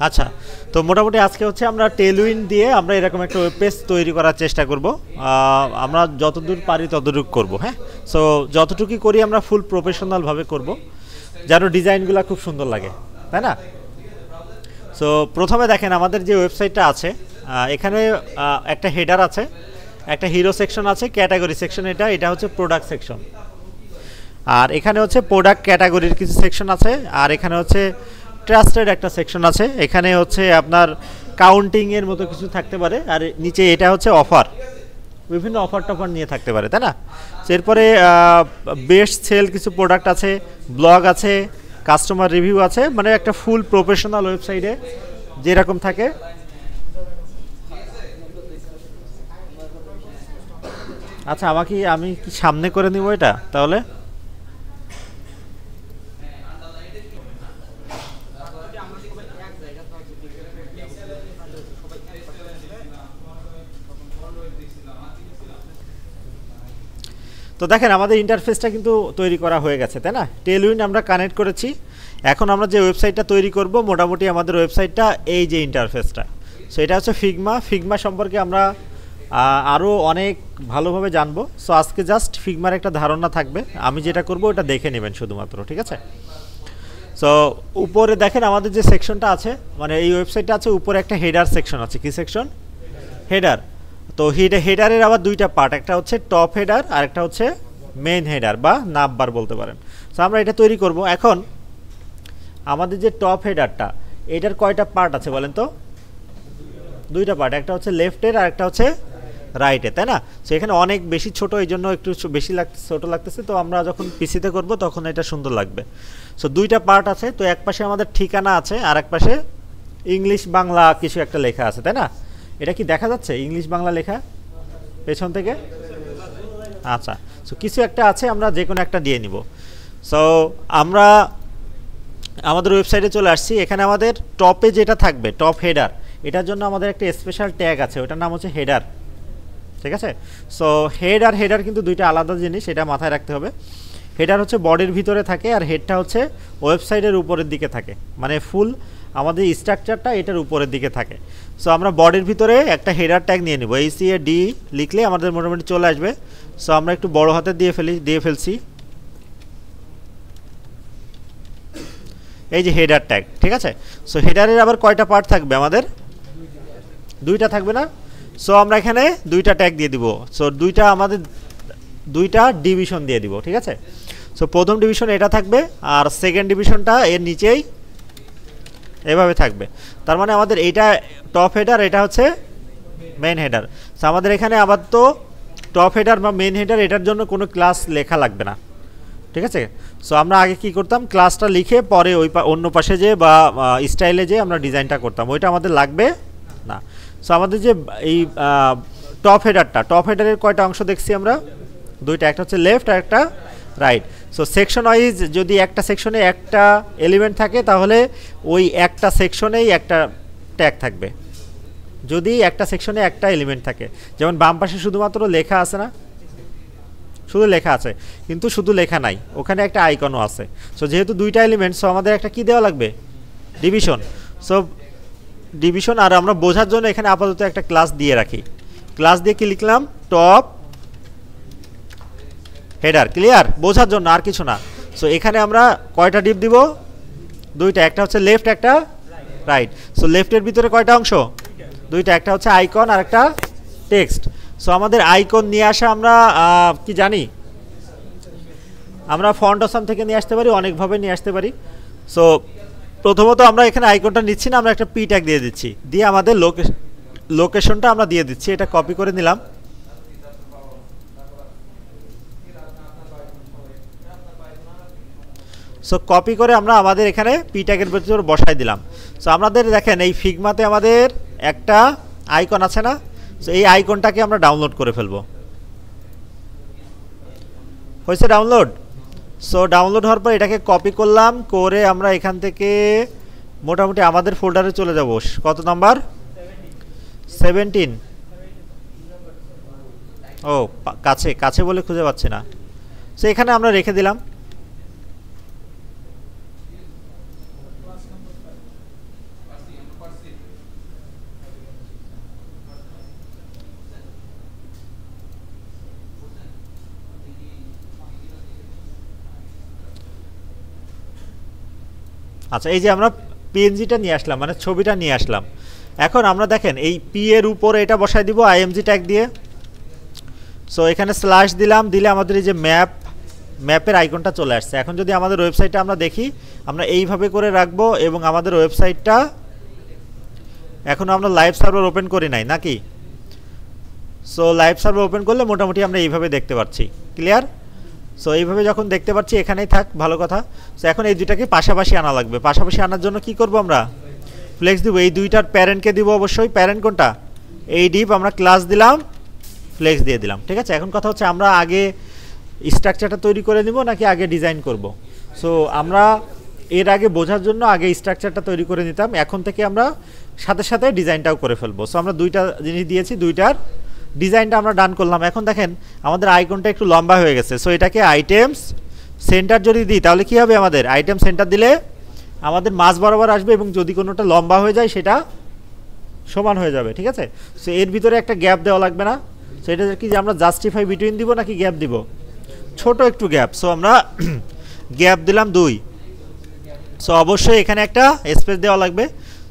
আচ্ছা, তো মোটামুটি আজকে হচ্ছে আমরা টেলউইন দিয়ে আমরা এরকম একটা ওয়েব পেজ তৈরি করার চেষ্টা করব। আমরা যতদূর পারি ততটুকু করব। হ্যাঁ, সো যতটুকুই করি আমরা ফুল প্রফেশনালভাবে করব, যেন ডিজাইনগুলো খুব সুন্দর লাগে, তাই না? সো প্রথমে দেখেন আমাদের যে ওয়েবসাইটটা আছে, এখানে একটা হেডার আছে, একটা হিরো সেকশন আছে, ক্যাটাগরি সেকশন, এটা হচ্ছে প্রোডাক্ট সেকশন। আর এখানে হচ্ছে প্রোডাক্ট ক্যাটাগরির কিছু সেকশন আছে, আর এখানে হচ্ছে ট্রাস্টেড একটা সেকশন আছে। এখানে হচ্ছে আপনার কাউন্টিংয়ের মতো কিছু থাকতে পারে, আর নিচে এটা হচ্ছে অফার, বিভিন্ন অফার টফার নিয়ে থাকতে পারে, তাই না? এরপরে বেস্ট সেল কিছু প্রোডাক্ট আছে, ব্লগ আছে, কাস্টমার রিভিউ আছে, মানে একটা ফুল প্রফেশনাল ওয়েবসাইটে যেরকম থাকে। আচ্ছা, আমি কি সামনে করে নিব এটা তাহলে? তো দেখেন আমাদের ইন্টারফেসটা কিন্তু তৈরি করা হয়ে গেছে, তাই না? টেলউইন আমরা কানেক্ট করেছি। এখন আমরা যে ওয়েবসাইটটা তৈরি করব, মোটামুটি আমাদের ওয়েবসাইটটা এই যে ইন্টারফেসটা, সো এটা হচ্ছে ফিগমা সম্পর্কে আমরা আরও অনেক ভালোভাবে জানবো। সো আজকে জাস্ট ফিগমার একটা ধারণা থাকবে, আমি যেটা করব ওটা দেখে নেবেন শুধুমাত্র, ঠিক আছে? সো উপরে দেখেন আমাদের যে সেকশনটা আছে, মানে এই ওয়েবসাইটটা আছে, উপরে একটা হেডার সেকশন আছে। কি সেকশন? হেডার। তো হেডারের আবার দুইটা পার্ট, একটা হচ্ছে টপ হেডার আর একটা হচ্ছে মেইন হেডার বা নাববার বলতে পারেন। সো আমরা এটা তৈরি করব। এখন আমাদের যে টপ হেডারটা, এটার কয়টা পার্ট আছে বলেন তো? দুইটা পার্ট, একটা হচ্ছে লেফটের আর একটা হচ্ছে রাইটে, তাই না? সো এখানে অনেক বেশি ছোট, এই জন্য একটু বেশি ছোট লাগতেছে। তো আমরা যখন পিসিতে করব তখন এটা সুন্দর লাগবে। সো দুইটা পার্ট আছে। তো এক পাশে আমাদের ঠিকানা আছে, আর এক পাশে ইংলিশ বাংলা কিছু একটা লেখা আছে, তাই না? এটা কি দেখা যাচ্ছে ইংলিশ বাংলা লেখা পেছন থেকে? আচ্ছা, সো কিছু একটা আছে, আমরা যে কোনো একটা দিয়ে নিব। সো আমরা আমাদের ওয়েবসাইটে চলে আসছি। এখানে আমাদের টপে যেটা থাকবে, টপ হেডার, এটার জন্য আমাদের একটা স্পেশাল ট্যাগ আছে, ওটার নাম হচ্ছে হেডার, ঠিক আছে? সো হেডার কিন্তু দুইটা আলাদা জিনিস, এটা মাথায় রাখতে হবে। হেডার হচ্ছে বডির ভিতরে থাকে, আর হেডটা হচ্ছে ওয়েবসাইটের উপরের দিকে থাকে, মানে ফুল আমাদের স্ট্রাকচারটা এটার উপরের দিকে থাকে। সো আমরা বডির ভিতরে একটা হেডার ট্যাগ নিয়ে নেব, ACAD লিখলে আমাদের মোটামুটি চলে আসবে। সো আমরা একটু বড় হাতে দিয়ে ফেলছি, এই যে হেডার ট্যাগ, ঠিক আছে? সো হেডারের আবার কয়টা পার্ট থাকবে আমাদের? দুইটা থাকবে না? সো আমরা এখানে দুইটা ট্যাগ দিয়ে দিব। সো আমাদের দুইটা ডিভিশন দিয়ে দিব, ঠিক আছে? সো প্রথম ডিভিশন এটা থাকবে, আর সেকেন্ড ডিভিশনটা এর নিচেই এভাবে থাকবে। তার মানে আমাদের এইটা টপ হেডার, এটা হচ্ছে মেন হেডার। সো আমাদের এখানে আবার তো টপ হেডার বা মেন হেডার, এটার জন্য কোনো ক্লাস লেখা লাগবে না, ঠিক আছে? সো আমরা আগে কি করতাম, ক্লাসটা লিখে পরে ওই অন্য পাশে যে বা স্টাইলে যে আমরা ডিজাইনটা করতাম, ওইটা আমাদের লাগবে না। সো আমাদের যে এই টপ হেডারের কয়টা অংশ দেখছি আমরা? দুইটা, একটা হচ্ছে লেফট আর একটা রাইট। সো সেকশন ওয়াইজ যদি একটা সেকশনে একটা এলিমেন্ট থাকে, তাহলে ওই একটা সেকশনেই একটা ট্যাগ থাকবে। যদি একটা সেকশনে একটা এলিমেন্ট থাকে, যেমন বাম পাশে শুধুমাত্র লেখা আছে না, শুধু লেখা আছে, কিন্তু শুধু লেখা নাই, ওখানে একটা আইকনও আছে। সো যেহেতু দুইটা এলিমেন্ট, সো আমাদের একটা কি দেওয়া লাগবে? ডিভিশন। সো ডিভিশন, আর আমরা বোঝার জন্য এখানে আপাতত একটা ক্লাস দিয়ে রাখি। ক্লাস দিয়ে কি লিখলাম? Top header. ক্লিয়ার? বোঝার জন্য, আর কিছু না। সো এখানে আমরা কয়টা ডিপ দিব? দুইটা, একটা হচ্ছে লেফট, একটা রাইট। সো লেফটের ভিতরে কয়টা অংশ? দুইটা, একটা হচ্ছে আইকন আর একটা টেক্সট। সো আমাদের আইকন নিয়ে আসা আমরা কি জানি, আমরা ফন্ট অসাম থেকে নিয়ে আসতে পারি, অনেকভাবে নিয়ে আসতে পারি। সো প্রথমত আমরা এখানে আইকনটা নিচ্ছি না, আমরা একটা পি ট্যাগ দিয়ে দিচ্ছি, দিয়ে আমাদের লোকেশনটা আমরা দিয়ে দিচ্ছি। এটা কপি করে নিলাম। সো কপি করে আমরা আমাদের এখানে পি ট্যাগের ভিতরে বসাই দিলাম। সো আমাদের দেখেন এই ফিগমাতে আমাদের একটা আইকন আছে না? সো এই আইকনটাকে আমরা ডাউনলোড করে ফেলবো। হয়েছে ডাউনলোড? সো ডাউনলোড হওয়ার পর এটাকে কপি করলাম, করে আমরা এখান থেকে মোটামুটি আমাদের ফোল্ডারে চলে যাব। কত নাম্বার? 17। ও কাছে বলে খুঁজে পাচ্ছি না। সো এখানে আমরা রেখে দিলাম। আচ্ছা, এই যে আমরা পিএনজিটা নিয়ে আসলাম, মানে ছবিটা নিয়ে আসলাম। এখন আমরা দেখেন এই পি এর উপরে এটা বসাই দিব আইএমজি ট্যাগ দিয়ে। সো এখানে স্ল্যাশ দিলাম, দিলে আমাদের এই যে ম্যাপের আইকনটা চলে আসছে। এখন যদি আমাদের ওয়েবসাইটটা আমরা দেখি, আমরা এইভাবে করে রাখবো এবং আমাদের ওয়েবসাইটটা এখনও আমরা লাইভ সার্ভার ওপেন করি নাই নাকি? সো লাইভ সার্ভার ওপেন করলে মোটামুটি আমরা এইভাবে দেখতে পাচ্ছি। ক্লিয়ার? সো এইভাবে যখন দেখতে পাচ্ছি এখানেই থাক, ভালো কথা। সো এখন এই দুইটাকে পাশাপাশি আনা লাগবে। পাশাপাশি আনার জন্য কি করব আমরা? ফ্লেক্স দিব। এই দুইটার প্যারেন্টকে দিব অবশ্যই। প্যারেন্ট কোনটা? এই ডিপ। আমরা ক্লাস দিলাম, ফ্লেক্স দিয়ে দিলাম। ঠিক আছে, এখন কথা হচ্ছে আমরা আগে স্ট্রাকচারটা তৈরি করে নিব নাকি আগে ডিজাইন করব? সো আমরা এর আগে বোঝার জন্য আগে স্ট্রাকচারটা তৈরি করে নিতাম, এখন থেকে আমরা সাথে সাথে ডিজাইনটাও করে ফেলবো। সো আমরা দুইটা জিনিস দিয়েছি, দুইটার ডিজাইনটা আমরা ডান করলাম। এখন দেখেন আমাদের আইকনটা একটু লম্বা হয়ে গেছে। সো এটাকে আইটেমস সেন্টার যদি দিই তাহলে কি হবে? আমাদের আইটেম সেন্টার দিলে আমাদের মাঝ বরাবর আসবে এবং যদি কোনোটা লম্বা হয়ে যায় সেটা সমান হয়ে যাবে। ঠিক আছে, সো এর ভিতরে একটা গ্যাপ দেওয়া লাগবে না। সো এটা কি যে আমরা জাস্টিফাই বিটুইন দিব নাকি গ্যাপ দিব? ছোট একটু গ্যাপ। সো আমরা গ্যাপ দিলাম 2। সো অবশ্যই এখানে একটা স্পেস দেওয়া লাগবে।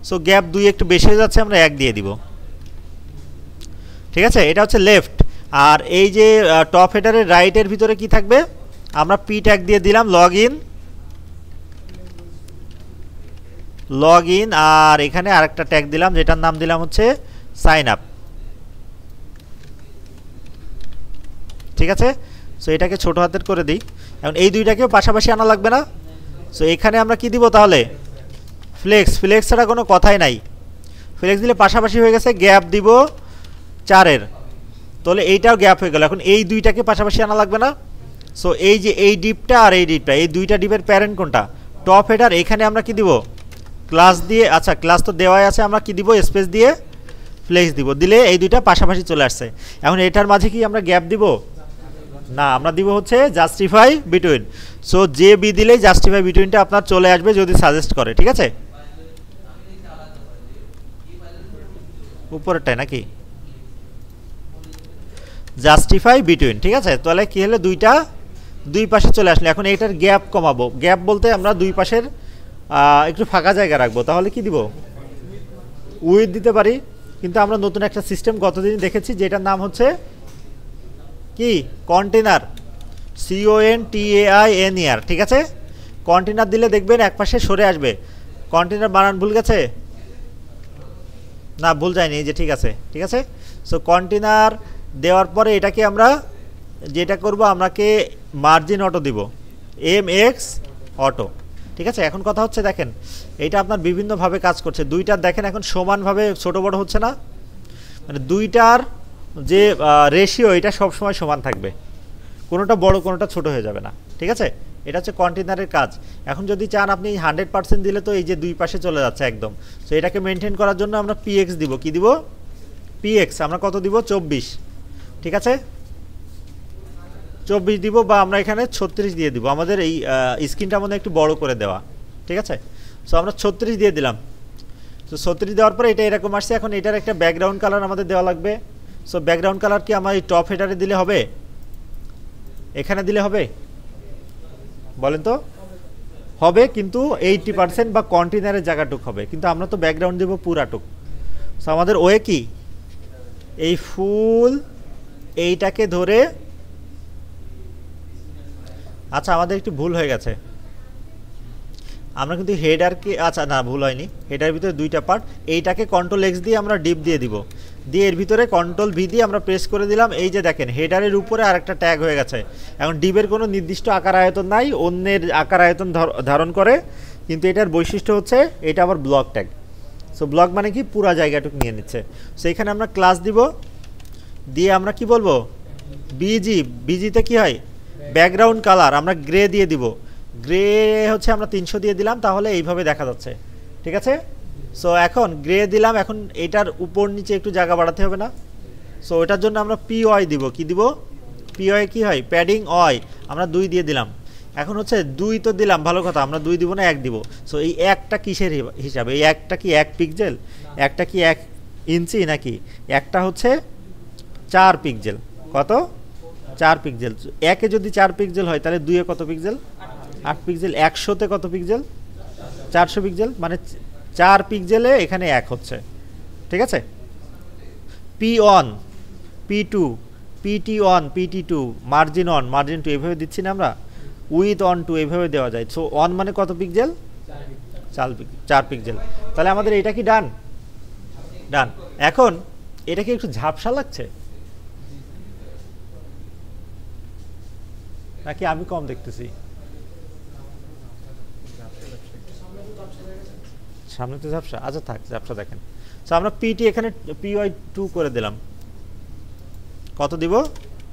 সো গ্যাপ 2 একটু বেশি হয়ে যাচ্ছে, আমরা 1 দিয়ে দিব। ঠিক আছে, এটা হচ্ছে লেফট। আর এই যে টপ হেডারের রাইটের ভিতরে কি থাকবে? আমরা পি ট্যাগ দিয়ে দিলাম লগ ইন, আর এখানে আরেকটা ট্যাগ দিলাম যেটার নাম দিলাম হচ্ছে সাইন আপ। ঠিক আছে, সো এটাকে ছোট হাতের করে দিই। এখন এই দুইটাকেও পাশাপাশি আনা লাগবে না? সো এখানে আমরা কি দিব তাহলে? ফ্লেক্স ছাড়া কোনো কথাই নাই। ফ্লেক্স দিলে পাশাপাশি হয়ে গেছে, গ্যাপ দিব 4-এর, তাহলে এইটাও গ্যাপ হয়ে গেল। এখন এই দুইটাকে পাশাপাশি আনা লাগবে না? সো এই যে এই ডিপটা আর এই ডিপটা, এই দুইটা ডিপের প্যারেন্ট কোনটা? Top header. এখানে আমরা কি দিব? ক্লাস দিয়ে, আচ্ছা ক্লাস তো দেওয়াই আছে, আমরা কি দিব? স্পেস দিয়ে ফ্লেক্স দিব, দিলে এই দুইটা পাশাপাশি চলে আসছে। এখন এটার মাঝে কি আমরা গ্যাপ দিব? না, আমরা দিব হচ্ছে জাস্টিফাই বিটুইন। সো যে বি দিলেই জাস্টিফাই বিটুইনটা আপনার চলে আসবে যদি সাজেস্ট করে। ঠিক আছে, উপরেরটাই নাকি? Justify between. ঠিক আছে, তাহলে কি হলো? দুই পাশে চলে আসলে। এখন এইটার গ্যাপ কমাবো। গ্যাপ বলতে আমরা দুই পাশের একটু ফাঁকা জায়গা রাখবো। তাহলে কি দিব? উইথ দিতে পারি, কিন্তু আমরা নতুন একটা সিস্টেম গতদিন দেখেছি যেটার নাম হচ্ছে কি? কন্টেনার। CONTAINER। ঠিক আছে, কন্টেনার দিলে দেখবেন এক পাশে সরে আসবে। কন্টেনার বানান ভুল গেছে? না, ভুল যায়নি, এই যে ঠিক আছে। ঠিক আছে, সো কন্টেনার দেওয়ার পরে এটাকে আমরা যেটা করব, আমরাকে মার্জিন অটো দিব, MX অটো। ঠিক আছে, এখন কথা হচ্ছে দেখেন এইটা আপনার বিভিন্নভাবে কাজ করছে। দুইটার দেখেন এখন সমানভাবে ছোট বড় হচ্ছে না, মানে দুইটার যে রেশিও এটা সবসময় সমান থাকবে, কোনোটা বড় কোনোটা ছোট হয়ে যাবে না। ঠিক আছে, এটা হচ্ছে কন্টেনারের কাজ। এখন যদি চান আপনি 100% দিলে তো এই যে দুই পাশে চলে যাচ্ছে একদম। সো এটাকে মেনটেন করার জন্য আমরা PX দিব। কি দিব? PX। আমরা কত দিব? 24। ঠিক আছে, 24 দিব, বা আমরা এখানে 36 দিয়ে দিব। আমাদের এই স্ক্রিনটা মনে একটু বড় করে দেওয়া। ঠিক আছে, সো আমরা 36 দিয়ে দিলাম। তো 36 দেওয়ার পরে এটা এরকম আসছে। এখন এটার একটা ব্যাকগ্রাউন্ড কালার আমাদের দেওয়া লাগবে। সো ব্যাকগ্রাউন্ড কালার কি আমার এই টপ হেডারে দিলে হবে? এখানে দিলে হবে? বলেন তো। হবে, কিন্তু 80% বা কন্টেনারের জায়গাটুক হবে, কিন্তু আমরা তো ব্যাকগ্রাউন্ড দেবো পুরাটুক। সো আমাদের ওয়ে কি? এই ফুল এইটাকে ধরে, আচ্ছা আমাদের একটু ভুল হয়ে গেছে। আমরা কিন্তু হেডারকে, আচ্ছা না ভুল হয়নি, হেডার ভিতরে দুইটা পার্ট। এইটাকে Ctrl+X দিয়ে আমরা ডিপ দিয়ে দিব, দিয়ে এর ভিতরে Ctrl+V দিয়ে আমরা প্রেস করে দিলাম। এই যে দেখেন হেডারের উপরে আরেকটা ট্যাগ হয়ে গেছে। এখন ডিপের কোনো নির্দিষ্ট আকার আয়তন নাই, অন্যের আকার আয়তন ধারণ করে, কিন্তু এটার বৈশিষ্ট্য হচ্ছে এটা আবার ব্লক ট্যাগ। সো ব্লক মানে কি? পুরা জায়গাটুকু নিয়ে নিচ্ছে। সো এখানে আমরা ক্লাস দিব, দিয়ে আমরা কি বলবো? বিজিতে কি হয়? ব্যাকগ্রাউন্ড কালার আমরা গ্রে দিয়ে দিব। গ্রে হচ্ছে আমরা 300 দিয়ে দিলাম, তাহলে এইভাবে দেখা যাচ্ছে। ঠিক আছে, সো এখন গ্রে দিলাম। এখন এটার উপর নিচে একটু জায়গা বাড়াতে হবে না? সো এটার জন্য আমরা PY দিব। কি দিব? PY কি হয়? প্যাডিং অয়। আমরা 2 দিয়ে দিলাম। এখন হচ্ছে 2 তো দিলাম, ভালো কথা, আমরা 2 দিব না, 1 দিব। সো এই 1টা কিসের হিসাবে? এই 1টা কি 1 পিক্সেল? 1টা কি 1 ইঞ্চি নাকি? 1টা হচ্ছে 4 পিক্সেল। কত? 4 পিক্সেল। 1-এ যদি 4 পিক্সেল হয় তাহলে 2-এ কত পিক্সেল? 8 পিক্সেল। 100-তে কত পিক্সেল? 400 পিক্সেল মানে 4 পিক্সেলে এখানে 1 হচ্ছে, ঠিক আছে। P on, P2, PT on, PT2, margin on, margin 2 এভাবে দিচ্ছি না আমরা, উইথ অন 2 এভাবে দেওয়া যায়। সো অন মানে কত পিক্সেল? 4 পিক্সেল। তাহলে আমাদের এটা কি ডান? ডান। এখন এটা কি একটু ঝাপসা লাগছে নাকি আমি কম দেখতেছি? সামনে তো ঝাপসা, আচ্ছা থাক, ঝাপসা দেখেন। সো আমরা পিটি এখানে PY2 করে দিলাম। কত দিব?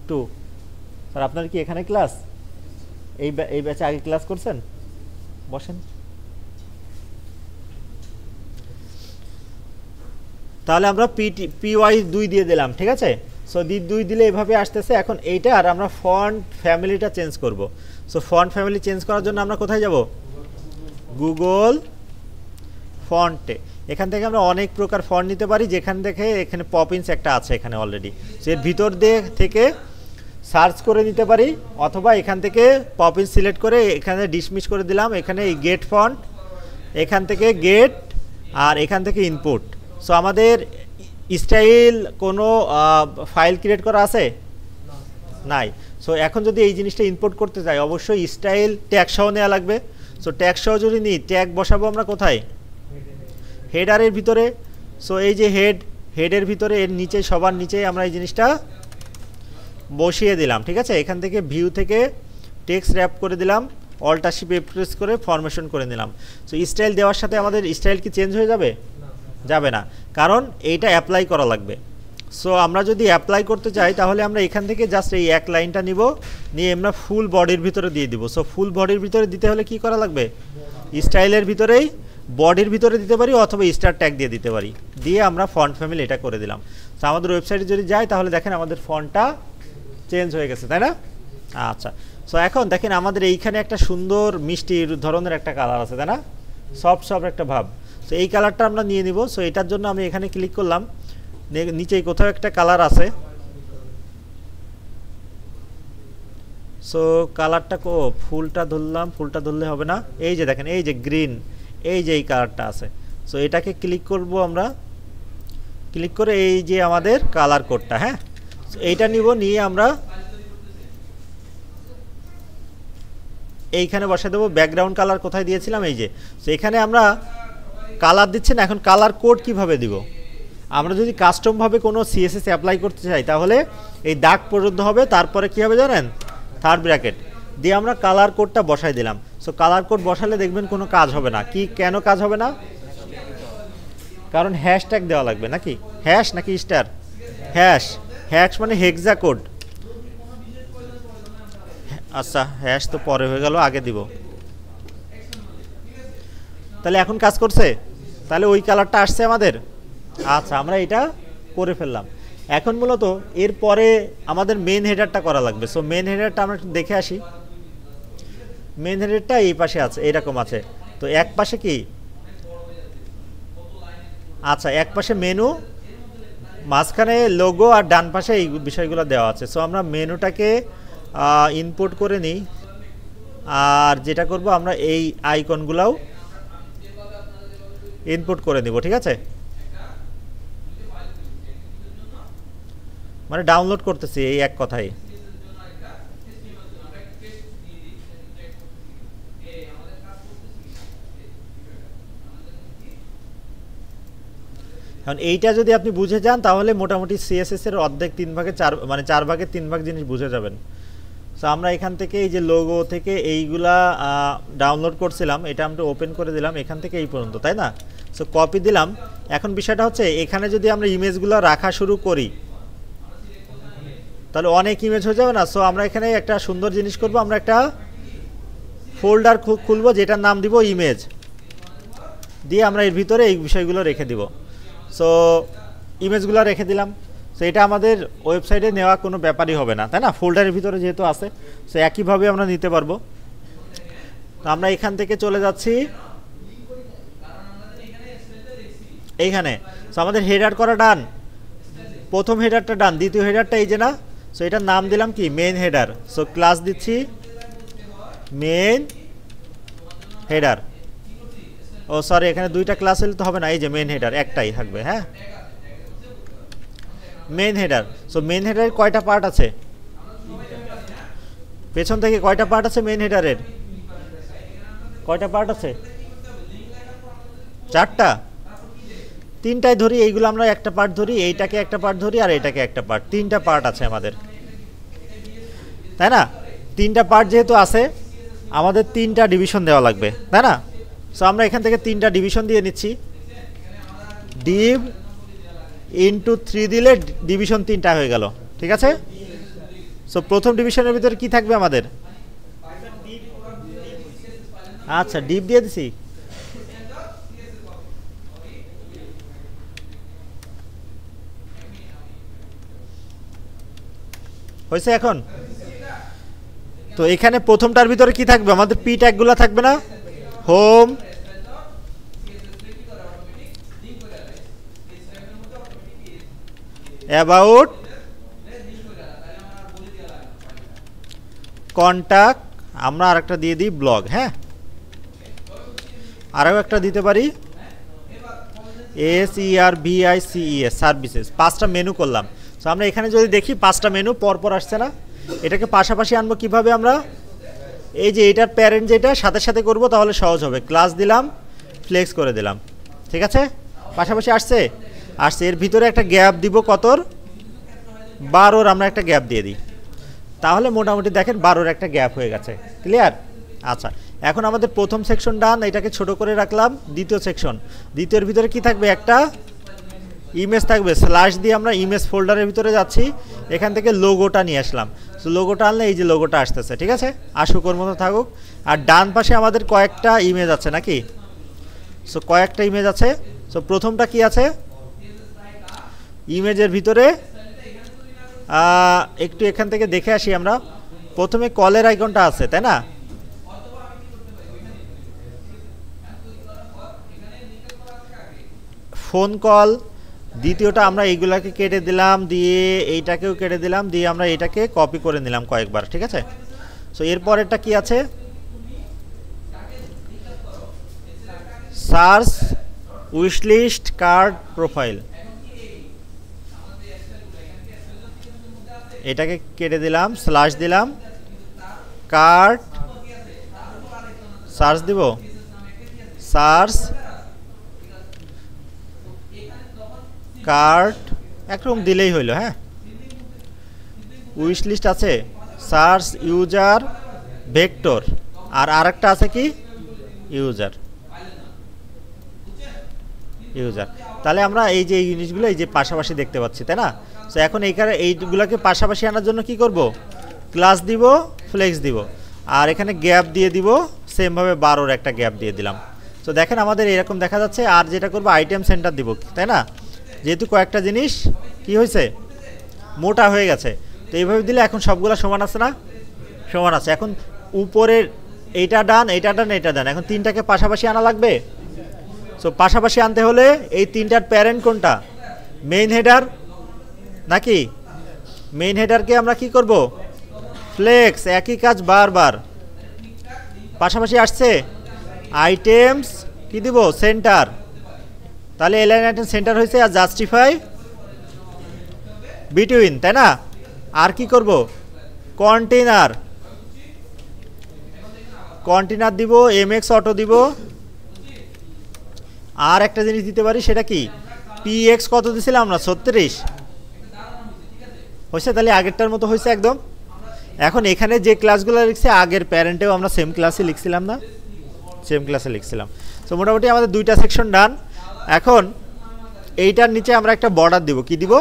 2। স্যার আপনার কি এখানে ক্লাস, এই ব্যাচে আগে ক্লাস করছেন? বসেন। তাহলে আমরা PY2 দিয়ে দিলাম, ঠিক আছে। সো 2 দিলে এভাবে আসতেছে। এখন এইটা আর আমরা ফন্ট ফ্যামিলিটা চেঞ্জ করব। সো ফন্ট ফ্যামিলি চেঞ্জ করার জন্য আমরা কোথায় যাব? গুগল ফন্টে। এখান থেকে আমরা অনেক প্রকার ফন্ট নিতে পারি, যেখান থেকে এখানে পপিন্স একটা আছে এখানে অলরেডি, সো এর ভিতর থেকে সার্চ করে নিতে পারি, অথবা এখান থেকে পপিন্স সিলেক্ট করে এখানে ডিসমিস করে দিলাম। এখানে এই গেট ফন্ট, এখান থেকে গেট, আর এখান থেকে ইনপুট। সো আমাদের স্টাইল কোনো ফাইল ক্রিয়েট করা আছে? নাই। সো এখন যদি এই জিনিসটা ইনপুট করতে চাই, অবশ্যই স্টাইল ট্যাগ সহ নেওয়া লাগবে। সো ট্যাগ সহ যদি নিই, ট্যাগ বসাবো আমরা কোথায়? হেডারের ভিতরে। সো এই যে হেডের ভিতরে এর নিচে, সবার নিচে আমরা এই জিনিসটা বসিয়ে দিলাম, ঠিক আছে। এখান থেকে ভিউ থেকে টেক্সট র্যাপ করে দিলাম, অল্টারশিপ প্রেস করে ফরমেশন করে নিলাম। সো স্টাইল দেওয়ার সাথে আমাদের স্টাইল কি চেঞ্জ হয়ে যাবে? যাবে না, কারণ এইটা অ্যাপ্লাই করা লাগবে। সো আমরা যদি অ্যাপ্লাই করতে চাই, তাহলে আমরা এখান থেকে জাস্ট এই এক লাইনটা নিব, নিয়ে আমরা ফুল বডির ভিতরে দিয়ে দিব। সো ফুল বডির ভিতরে দিতে হলে কি করা লাগবে? স্টাইলের ভিতরেই বডির ভিতরে দিতে পারি, অথবা স্টার ট্যাগ দিয়ে দিতে পারি, দিয়ে আমরা ফন্ট ফ্যামিলি এটা করে দিলাম। সো আমাদের ওয়েবসাইটে যদি যাই, তাহলে দেখেন আমাদের ফন্টটা চেঞ্জ হয়ে গেছে, তাই না? আচ্ছা। সো এখন দেখেন আমাদের এইখানে একটা সুন্দর মিষ্টি ধরনের একটা কালার আছে, তাই না? সফট একটা ভাব। সো এই কালারটা আমরা নিয়ে নিব। সো এটার জন্য আমি এখানে ক্লিক করলাম, নিচেই কোথাও একটা কালার আছে। সো কালারটা ফুলটা ধরলাম, ফুলটা ধরলে হবে না, এই যে দেখেন, এই যে গ্রিন, এই যে এই কালারটা আছে। সো এটাকে ক্লিক করব আমরা, ক্লিক করে এই যে আমাদের কালার কোডটা, হ্যাঁ, এইটা নিব, নিয়ে আমরা এইখানে বসে দেবো। ব্যাকগ্রাউন্ড কালার কোথায় দিয়েছিলাম? এই যে। সো এখানে আমরা কালার দিচ্ছি না, এখন কালার কোড কিভাবে দিব? আমরা যদি কাস্টমভাবে কোনো CSS অ্যাপ্লাই করতে চাই, তাহলে এই দাগ পর্যন্ত হবে, তারপরে কি হবে জানেন? থার্ড ব্র্যাকেট দিয়ে আমরা কালার কোডটা বসাই দিলাম। সো কালার কোড বসালে দেখবেন কোনো কাজ হবে না। কি, কেন কাজ হবে না? কারণ হ্যাশট্যাগ দেওয়া লাগবে, নাকি হ্যাশ নাকি স্টার? হ্যাশ মানে হেক্সা কোড। আচ্ছা, হ্যাশ তো পরে হয়ে গেল, আগে দিব। তাহলে এখন কাজ করছে, তাহলে ওই কালারটা আসছে আমাদের। আচ্ছা, আমরা এটা করে ফেললাম। এখন মূলত এরপরে আমাদের মেন হেডারটা করা লাগবে। সো মেন হেডারটা আমরা একটু দেখে আসি। মেন হেডারটা এই পাশে আছে, এইরকম আছে। তো এক পাশে কি? আচ্ছা, এক পাশে মেনু, মাঝখানে লোগো, আর ডান পাশে এই বিষয়গুলো দেওয়া আছে। সো আমরা মেনুটাকে ইনপুট করে নিই, আর যেটা করব আমরা এই আইকনগুলোও ইনপুট করে নিব, ঠিক আছে। মানে ডাউনলোড করতেছি, এই এক কথাই। এখন এইটা যদি আপনি বুঝে যান, তাহলে মোটামুটি CSS এর অর্ধেক 3 ভাগে 4, মানে 4 ভাগে 3 ভাগ জিনিস বুঝে যাবেন। সো আমরা এখান থেকে এই যে লোগো থেকে এইগুলা ডাউনলোড করছিলাম, এটা আমরা ওপেন করে দিলাম এখান থেকে এই পর্যন্ত, তাই না? সো কপি দিলাম। এখন বিষয়টা হচ্ছে, এখানে যদি আমরা ইমেজগুলো রাখা শুরু করি, তাহলে অনেক ইমেজ হয়ে যাবে না? সো আমরা এখানে একটা সুন্দর জিনিস করব, আমরা একটা ফোল্ডার খুলবো, যেটার নাম দিব ইমেজ, দিয়ে আমরা এর ভিতরে এই বিষয়গুলো রেখে দিব। সো ইমেজগুলো রেখে দিলাম। সো এটা আমাদের ওয়েবসাইটে নেওয়া কোনো ব্যাপারই হবে না, তাই না? ফোল্ডারের ভিতরে যেহেতু আছে, সো একইভাবে আমরা নিতে পারবো। তো আমরা এখান থেকে চলে যাচ্ছি এইখানে। সো আমাদের হেডার করা ডান, প্রথম হেডারটা ডান, দ্বিতীয় হেডারটা এই যে না। সো এটার নাম দিলাম কি? Main header. সো ক্লাস দিচ্ছি মেন হেডার, ও সরি, এখানে দুইটা ক্লাস হলে তো হবে না, এই যে মেইন হেডার একটাই থাকবে। হ্যাঁ, মেইন হেডার। সো মেইন হেডারের কয়টা পার্ট আছে? পেছন থেকে কয়টা পার্ট আছে মেইন হেডারের? কয়টা পার্ট আছে? 4টা। 3টাই ধরি, এইগুলো আমরা একটা পার্ট ধরি, এইটাকে একটা পার্ট ধরি, আর এটাকে একটা পার্ট। 3টা পার্ট আছে আমাদের, তাই না? 3টা পার্ট যেহেতু আছে, আমাদের 3টা ডিভিশন দেওয়া লাগবে, তাই না? সো আমরা এখান থেকে 3টা ডিভিশন দিয়ে নিচ্ছি। ডিভ ইনটু 3 দিলে ডিভিশন 3টা হয়ে গেল, ঠিক আছে? সো প্রথম ডিভিশনের ভিতরে কি থাকবে আমাদের? আচ্ছা, ডিভ দিয়ে দিছি। হয়েছে এখন? তো এখানে প্রথমটার ভিতরে কি থাকবে? আমাদের পি ট্যাগগুলো থাকবে না? হোম, অ্যাবাউট, কন্টাক্ট, আমরা আরেকটা দিয়ে দিই ব্লগ। হ্যাঁ, আরও একটা দিতে পারি SERVICES, সার্ভিসেস। 5টা মেনু করলাম। সো আমরা এখানে যদি দেখি 5টা মেনু পরপর আসছে না? এটাকে পাশাপাশি আনবো কিভাবে আমরা? এই যে এটার প্যারেন্ট যেটা সাথে সাথে করব, তাহলে সহজ হবে। ক্লাস দিলাম, ফ্লেক্স করে দিলাম, ঠিক আছে? পাশাপাশি আসছে? আসছে। এর ভিতরে একটা গ্যাপ দিব কতর? 12-র আমরা একটা গ্যাপ দিয়ে দিই, তাহলে মোটামুটি দেখেন 12-র একটা গ্যাপ হয়ে গেছে। ক্লিয়ার? আচ্ছা, এখন আমাদের প্রথম সেকশন ডান, এটাকে ছোট করে রাখলাম। দ্বিতীয় সেকশন, দ্বিতীয়ের ভিতরে কি থাকবে? একটা ইমেজ থাকবে। স্ল্যাশ দিয়ে আমরা ইমেজ ফোল্ডারের ভিতরে যাচ্ছি, এখান থেকে লোগোটা নিয়ে আসলাম। সো লোগোটা আনলে এই যে লোগোটা আসতেছে, ঠিক আছে? আসুক, ওর মতো থাকুক। আর ডান পাশে আমাদের কয়েকটা ইমেজ আছে নাকি? সো কয়েকটা ইমেজ আছে। সো প্রথমটা কি আছে? ইমেজের ভিতরে একটু এখান থেকে দেখে আসি আমরা। প্রথমে কলের আইকনটা আছে, তাই না? Phone call. দ্বিতীয়টা আমরা এইগুলাকে কেটে দিলাম, দিয়ে এইটাকেও কেটে দিলাম, দিয়ে আমরা এটাকে কপি করে নিলাম কয়েকবার, ঠিক আছে? সো এরপরেরটা কি আছে? Search, wishlist, card, profile. এটাকে কেটে দিলাম, স্ল্যাশ দিলাম, কার্ড, সার্চ দিব, সার্চ, কার্ড, একরকম দিলেই হইল। হ্যাঁ, উইশ লিস্ট আছে, সার্চ, ইউজার, ভেক্টর, আর আরেকটা আছে কি? ইউজার। ইউজার। তাহলে আমরা এই যে জিনিসগুলো এই যে পাশাপাশি দেখতে পাচ্ছি, তাই না? সো এখন এইগুলোকে পাশাপাশি আনার জন্য কি করব? ক্লাস দিব, ফ্লেক্স দিব, আর এখানে গ্যাপ দিয়ে দিব, সেমভাবে 12-র একটা গ্যাপ দিয়ে দিলাম। তো দেখেন আমাদের এরকম দেখা যাচ্ছে। আর যেটা করব, আইটেম সেন্টার দিব, তাই না? যেহেতু কয়েকটা জিনিস কি হয়েছে? মোটা হয়ে গেছে। তো এইভাবে দিলে এখন সবগুলো সমান আছে না? সমান আছে। এখন উপরের এইটা ডান, এইটা ডান, এইটা ডান, এখন 3টাকে পাশাপাশি আনা লাগবে। সো পাশাপাশি আনতে হলে এই 3টার প্যারেন্ট কোনটা? মেইন হেডার নাকি? মেইন হেডারকে আমরা কি করব? ফ্লেক্স, একই কাজ বারবার। পাশাপাশি আসছে আইটেমস, কি দিব? সেন্টার। তাহলে এলাইন আইটেম সেন্টার হয়েছে। আর জাস্টিফাই বিটুইন, তাই না? আর কি করব? কন্টেনার, কন্টেনার দিব, এমএক্স অটো দিব। আর একটা জিনিস দিতে পারি, সেটা কি? পিএক্স কত দিছিলাম আমরা? 36 হয়েছে। তাহলে আগেরটার মতো হয়েছে একদম। এখন এখানে যে ক্লাসগুলো লিখছে, আগের প্যারেন্টেও আমরা সেম ক্লাসে লিখছিলাম না? সেম ক্লাসে লিখছিলাম। সো মোটামুটি আমাদের 2টা সেকশন ডান। এখন এইটার নিচে আমরা একটা বর্ডার দিব। কি দিব?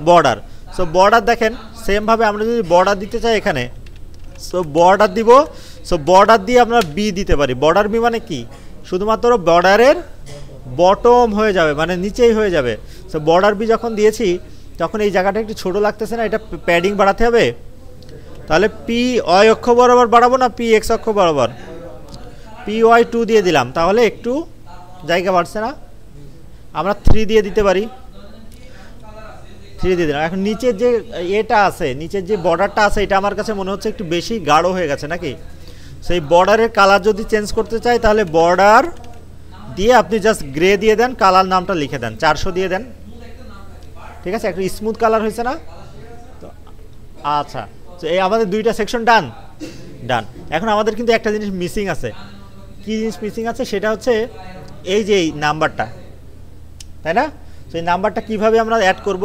বর্ডার। সো বর্ডার দেখেন, সেমভাবে আমরা যদি বর্ডার দিতে চাই এখানে, সো বর্ডার দিব। সো বর্ডার দিয়ে আমরা বি দিতে পারি। বর্ডার বি মানে কি? শুধুমাত্র বর্ডারের বটম হয়ে যাবে, মানে নিচেই হয়ে যাবে। সো বর্ডার বি যখন দিয়েছি, তখন এই জায়গাটা একটু ছোট লাগতেছে না? এটা প্যাডিং বাড়াতে হবে। তাহলে পি ওয়াই অক্ষ বরাবর বাড়াবো না পি এক্স অক্ষ বরাবর? PY2 দিয়ে দিলাম, তাহলে একটু জায়গা বাড়ছে না? আমরা 3 দিয়ে দিতে পারি। 3 দিয়ে দিলাম। এখন নিচের যে এটা আছে, নিচের যে বর্ডারটা আছে, এটা আমার কাছে মনে হচ্ছে একটু বেশি গাঢ় হয়ে গেছে নাকি? সেই বর্ডারের কালার যদি চেঞ্জ করতে চাই, তাহলে বর্ডার দিয়ে আপনি জাস্ট গ্রে দিয়ে দেন, কালার নামটা লিখে দেন, 400 দিয়ে দেন, ঠিক আছে? একটু স্মুথ কালার হয়েছে না? আচ্ছা, তো এই আমাদের দুইটা সেকশন ডান। এখন আমাদের কিন্তু একটা জিনিস মিসিং আছে। কি জিনিস মিসিং আছে? সেটা হচ্ছে এই যে এই নাম্বারটা, তাই না? তো এই নাম্বারটা কীভাবে আমরা অ্যাড করব?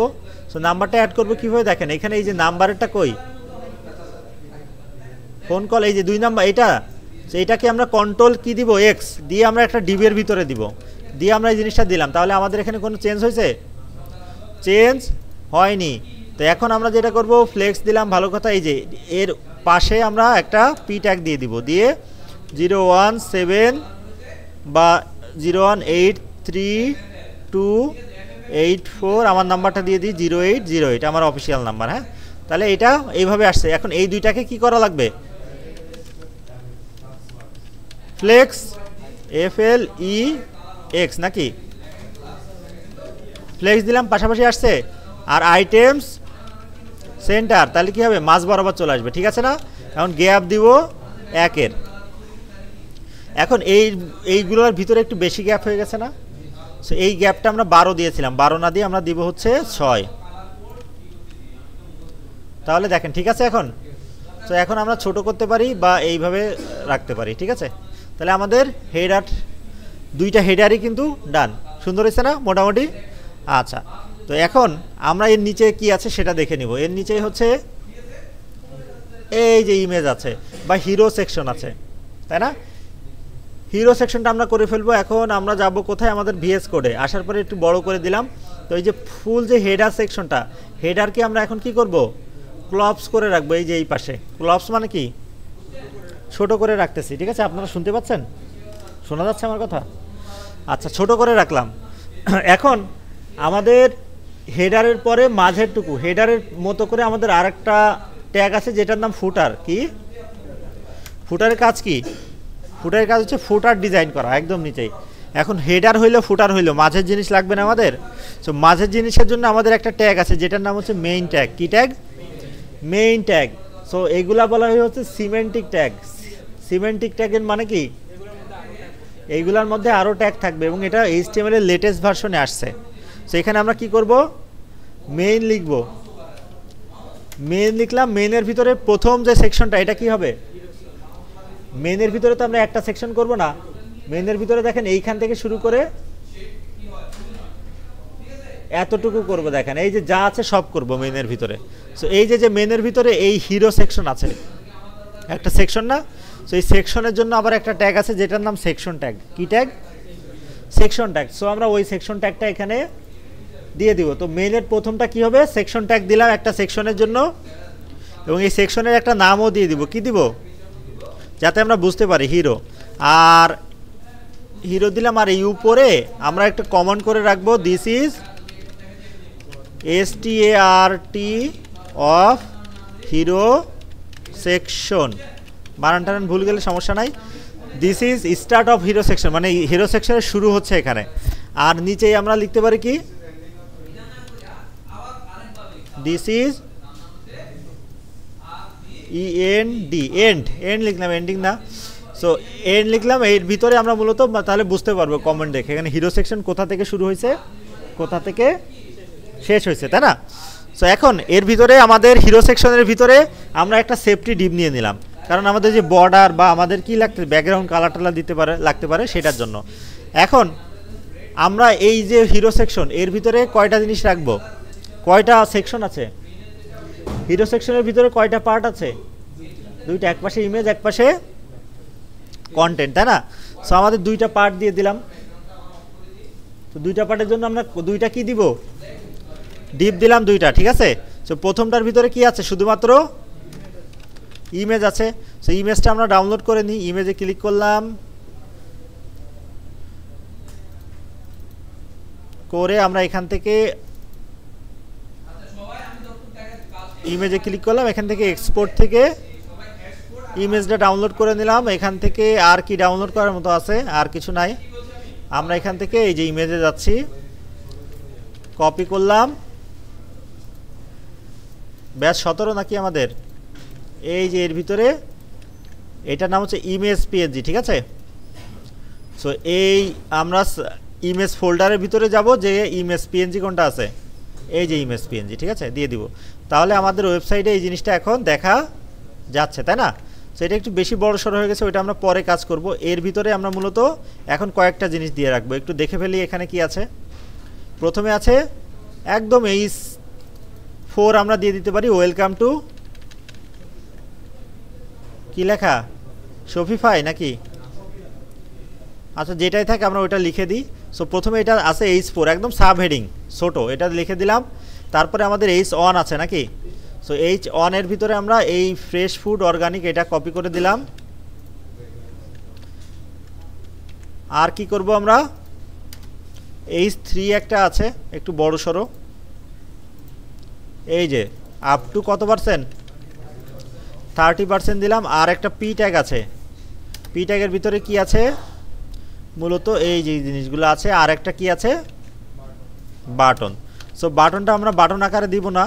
সো নাম্বারটা অ্যাড করবো কীভাবে দেখেন, এখানে এই যে নাম্বারটা কই, ফোন কল, এই যে 2 নাম্বার এটা, এইটাকে আমরা কন্ট্রোল কি দিব, এক্স দিয়ে আমরা একটা ডিবির ভিতরে দিব, দিয়ে আমরা এই জিনিসটা দিলাম। তাহলে আমাদের এখানে কোনো চেঞ্জ হয়েছে? চেঞ্জ হয়নি। তো এখন আমরা যেটা করব, ফ্লেক্স দিলাম, ভালো কথা। এই যে এর পাশে আমরা একটা পি ট্যাগ দিয়ে দিব, দিয়ে 017 বা 0183284 আমার নাম্বারটা দিয়ে দিই, 0808 আমার অফিসিয়াল নাম্বার। হ্যাঁ, তাহলে এটা এইভাবে আসছে। এখন এই দুইটাকে কি করা লাগবে? ফ্লেক্স FLEX নাকি ফ্লেক্স দিলাম, পাশাপাশি আসছে। আর আইটেমস সেন্টার, তাহলে কি হবে? মাঝ বরাবর চলে আসবে, ঠিক আছে না? এখন গ্যাপ দিব 1-এর। এখন এইগুলোর ভিতরে একটু বেশি গ্যাপ হয়ে গেছে না? সো এই গ্যাপটা আমরা 12 দিয়েছিলাম, 12 না দিয়ে আমরা দিব হচ্ছে 6। তাহলে দেখেন ঠিক আছে এখন। তো এখন আমরা ছোট করতে পারি বা এইভাবে রাখতে পারি, ঠিক আছে? তাহলে আমাদের হেডার, দুইটা হেডারই কিন্তু ডান, সুন্দর হয়েছে না মোটামুটি? আচ্ছা, তো এখন আমরা এর নিচে কি আছে সেটা দেখে নিব। এর নিচেই হচ্ছে এই যে ইমেজ আছে বা হিরো সেকশন আছে, তাই না? হিরো সেকশনটা আমরা করে ফেলবো। এখন আমরা যাব কোথায়? আমাদের ভিএস কোডে আসার পরে একটু বড় করে দিলাম। তো এই যে ফুল যে হেডার সেকশনটা, হেডারকে আমরা এখন কি করব? ক্লপস করে রাখবো। এই যে এই পাশে ক্লপস মানে কি? ছোট করে রাখতেছি, ঠিক আছে? আপনারা শুনতে পাচ্ছেন? শোনা যাচ্ছে আমার কথা? আচ্ছা, ছোট করে রাখলাম। এখন আমাদের হেডারের পরে মাঝেরটুকু, হেডারের মতো করে আমাদের আরেকটা ট্যাগ আছে যেটার নাম ফুটার। কি ফুটারের কাজ? কি ফুটারের কাজ হচ্ছে ফুটার ডিজাইন করা, একদম নিচেই। এখন হেডার হইলো, ফুটার হইলো, মাঝের জিনিস লাগবে না আমাদের। সো মাঝের জিনিসের জন্য আমাদের একটা ট্যাগ আছে যেটার নাম হচ্ছে মেইন ট্যাগ। কি ট্যাগ? Main tag. সো এইগুলা বলা হচ্ছে সিমেন্টিক ট্যাগ। সিমেন্টিক ট্যাগের মানে কি? এইগুলার মধ্যে আরও ট্যাগ থাকবে এবং এটা HTML এর লেটেস্ট ভার্সনে আসছে। সো এখানে আমরা কি করব? মেইন লিখব। মেইন লিখলাম। মেইনের ভিতরে প্রথম যে সেকশনটা, এটা কি হবে? মেইনের ভিতরে তো আমরা একটা সেকশন করব না। মেইনের ভিতরে দেখেন এইখান থেকে শুরু করে এতটুকু করব। দেখেন এই যে যা আছে সব করব মেইনের ভিতরে। সো এই যে মেইনের ভিতরে এই হিরো সেকশন আছে, একটা সেকশন না? সো এই সেকশনের জন্য আবার একটা ট্যাগ আছে যেটার নাম সেকশন ট্যাগ। কি ট্যাগ? Section tag. সো আমরা ওই সেকশন ট্যাগটা এখানে দিয়ে দিব। তো মেইনের প্রথমটা কি হবে? সেকশন ট্যাগ দিলাম একটা সেকশনের জন্য, এবং এই সেকশনের একটা নামও দিয়ে দিব। কি দিব? যাতে আমরা বুঝতে পারি হিরো। আর হিরো দিলাম। আর এই উপরে আমরা একটা কমেন্ট করে রাখবো, this is START of hero section. বানান টানান ভুল গেলে সমস্যা নাই। This is start of hero section, মানে হিরো সেকশনের শুরু হচ্ছে এখানে। আর নিচেই আমরা লিখতে পারি কি? দিস ইজ END, এন্ড লিখলাম, এন্ডিং না। সো এন্ড লিখলাম। এর ভিতরে আমরা মূলত তাহলে বুঝতে পারবো কমেন্ট দেখে এখানে হিরো সেকশন কোথা থেকে শুরু হয়েছে, কোথা থেকে শেষ হয়েছে, তাই না? সো এখন এর ভিতরে আমাদের হিরো সেকশনের ভিতরে আমরা একটা সেফটি ডিপ নিয়ে নিলাম, কারণ আমাদের যে বর্ডার বা আমাদের কি লাগতে, ব্যাকগ্রাউন্ড কালার টালার লাগতে পারে সেটার জন্য। এখন আমরা এই যে হিরো সেকশন, এর ভিতরে কয়টা জিনিস রাখবো? কয়টা সেকশন আছে হিরো সেকশনের ভিতরে? কয়টা পার্ট আছে? দুইটা, এক পাশে ইমেজ, এক পাশে কন্টেন্ট, তাই না? সো আমাদের দুইটা পার্ট দিয়ে দিলাম। তো দুইটা পার্টের জন্য আমরা দুইটা কি দিব? ডিপ দিলাম দুইটা, ঠিক আছে? সো প্রথমটার ভিতরে কি আছে? শুধুমাত্র ইমেজ আছে। সো ইমেজটা আমরা ডাউনলোড করে নিই। ইমেজে ক্লিক করলাম, করে আমরা এখান থেকে ইমেজে ক্লিক করলাম, এখান থেকে এক্সপোর্ট থেকে ইমেজটা ডাউনলোড করে নিলাম। এখান থেকে আর কি ডাউনলোড করার মতো আছে? আর কিছু নাই। আমরা এখান থেকে এই যে ইমেজে যাচ্ছি, কপি করলাম, ব্যাস 17 নাকি আমাদের? এই যে এর ভিতরে এটার নাম হচ্ছে ইমেজ PNG, ঠিক আছে? সো এই আমরা ইমেজ ফোল্ডারের ভিতরে যাব, যে ইমেজ পিএনজি কোনটা আছে, এই যে ইমেজ পিএনজি, ঠিক আছে, দিয়ে দিব। তাহলে আমাদের ওয়েবসাইটে এই জিনিসটা এখন দেখা যাচ্ছে, তাই না? সো এটা একটু বেশি বড় সড়ো হয়ে গেছে, ওইটা আমরা পরে কাজ করব। এর ভিতরে আমরা মূলত এখন কয়েকটা জিনিস দিয়ে রাখবো, একটু দেখে ফেলি এখানে কি আছে। প্রথমে আছে একদম H4 আমরা দিয়ে দিতে পারি, ওয়েলকাম টু কি লেখা, শপিফাই নাকি, আচ্ছা যেটাই থাকে আমরা ওইটা লিখে দিই। সো প্রথমে এটা আছে H4 একদম সাব হেডিং ছোটো, এটা লিখে দিলাম। তারপরে আমাদের H1 আছে নাকি, সো H1 এর ভিতরে আমরা এই ফ্রেশ ফুড অর্গানিক এটা কপি করে দিলাম। আর কি করব আমরা, H3 একটা আছে একটু বড় সড়ো, এই যে আপ টু কত পার্সেন্ট, 30% দিলাম। আর একটা পি ট্যাগ আছে, পি ট্যাগের ভিতরে কি আছে, মূলত এই যে জিনিসগুলো আছে। আর একটা কি আছে, বাটন। সো বাটনটা আমরা বাটন আকারে দিব না,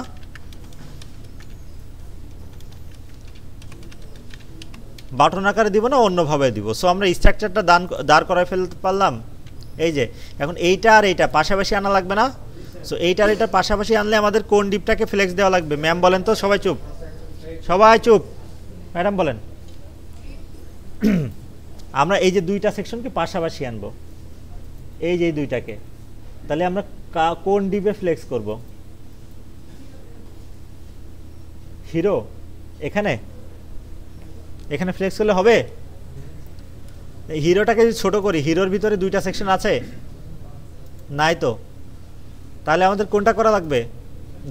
বাটন আকারে দিব না, অন্যভাবে দিব। সো আমরা স্ট্রাকচারটা দাঁড় করায় ফেলতে পারলাম। এই যে এখন এইটা আর এইটা পাশাপাশি আনা লাগবে না। সো এইটা আর এইটার পাশাপাশি আনলে আমাদের কোন ডিপটাকে ফ্লেক্স দেওয়া লাগবে, ম্যাম বলেন তো, সবাই চুপ, সবাই চুপ, ম্যাডাম বলেন। আমরা এই যে দুইটা সেকশনকে পাশাপাশি আনবো, এই যে দুইটাকে, তাহলে আমরা কোন ডিপে ফ্লেক্স করব, হিরো এখানে, এখানে ফ্লেক্স করলে হবে। হিরোটাকে যদি ছোট করি, হিরোর ভিতরে দুইটা সেকশন আছে নাই তো, তাহলে আমাদের কোনটা করা লাগবে,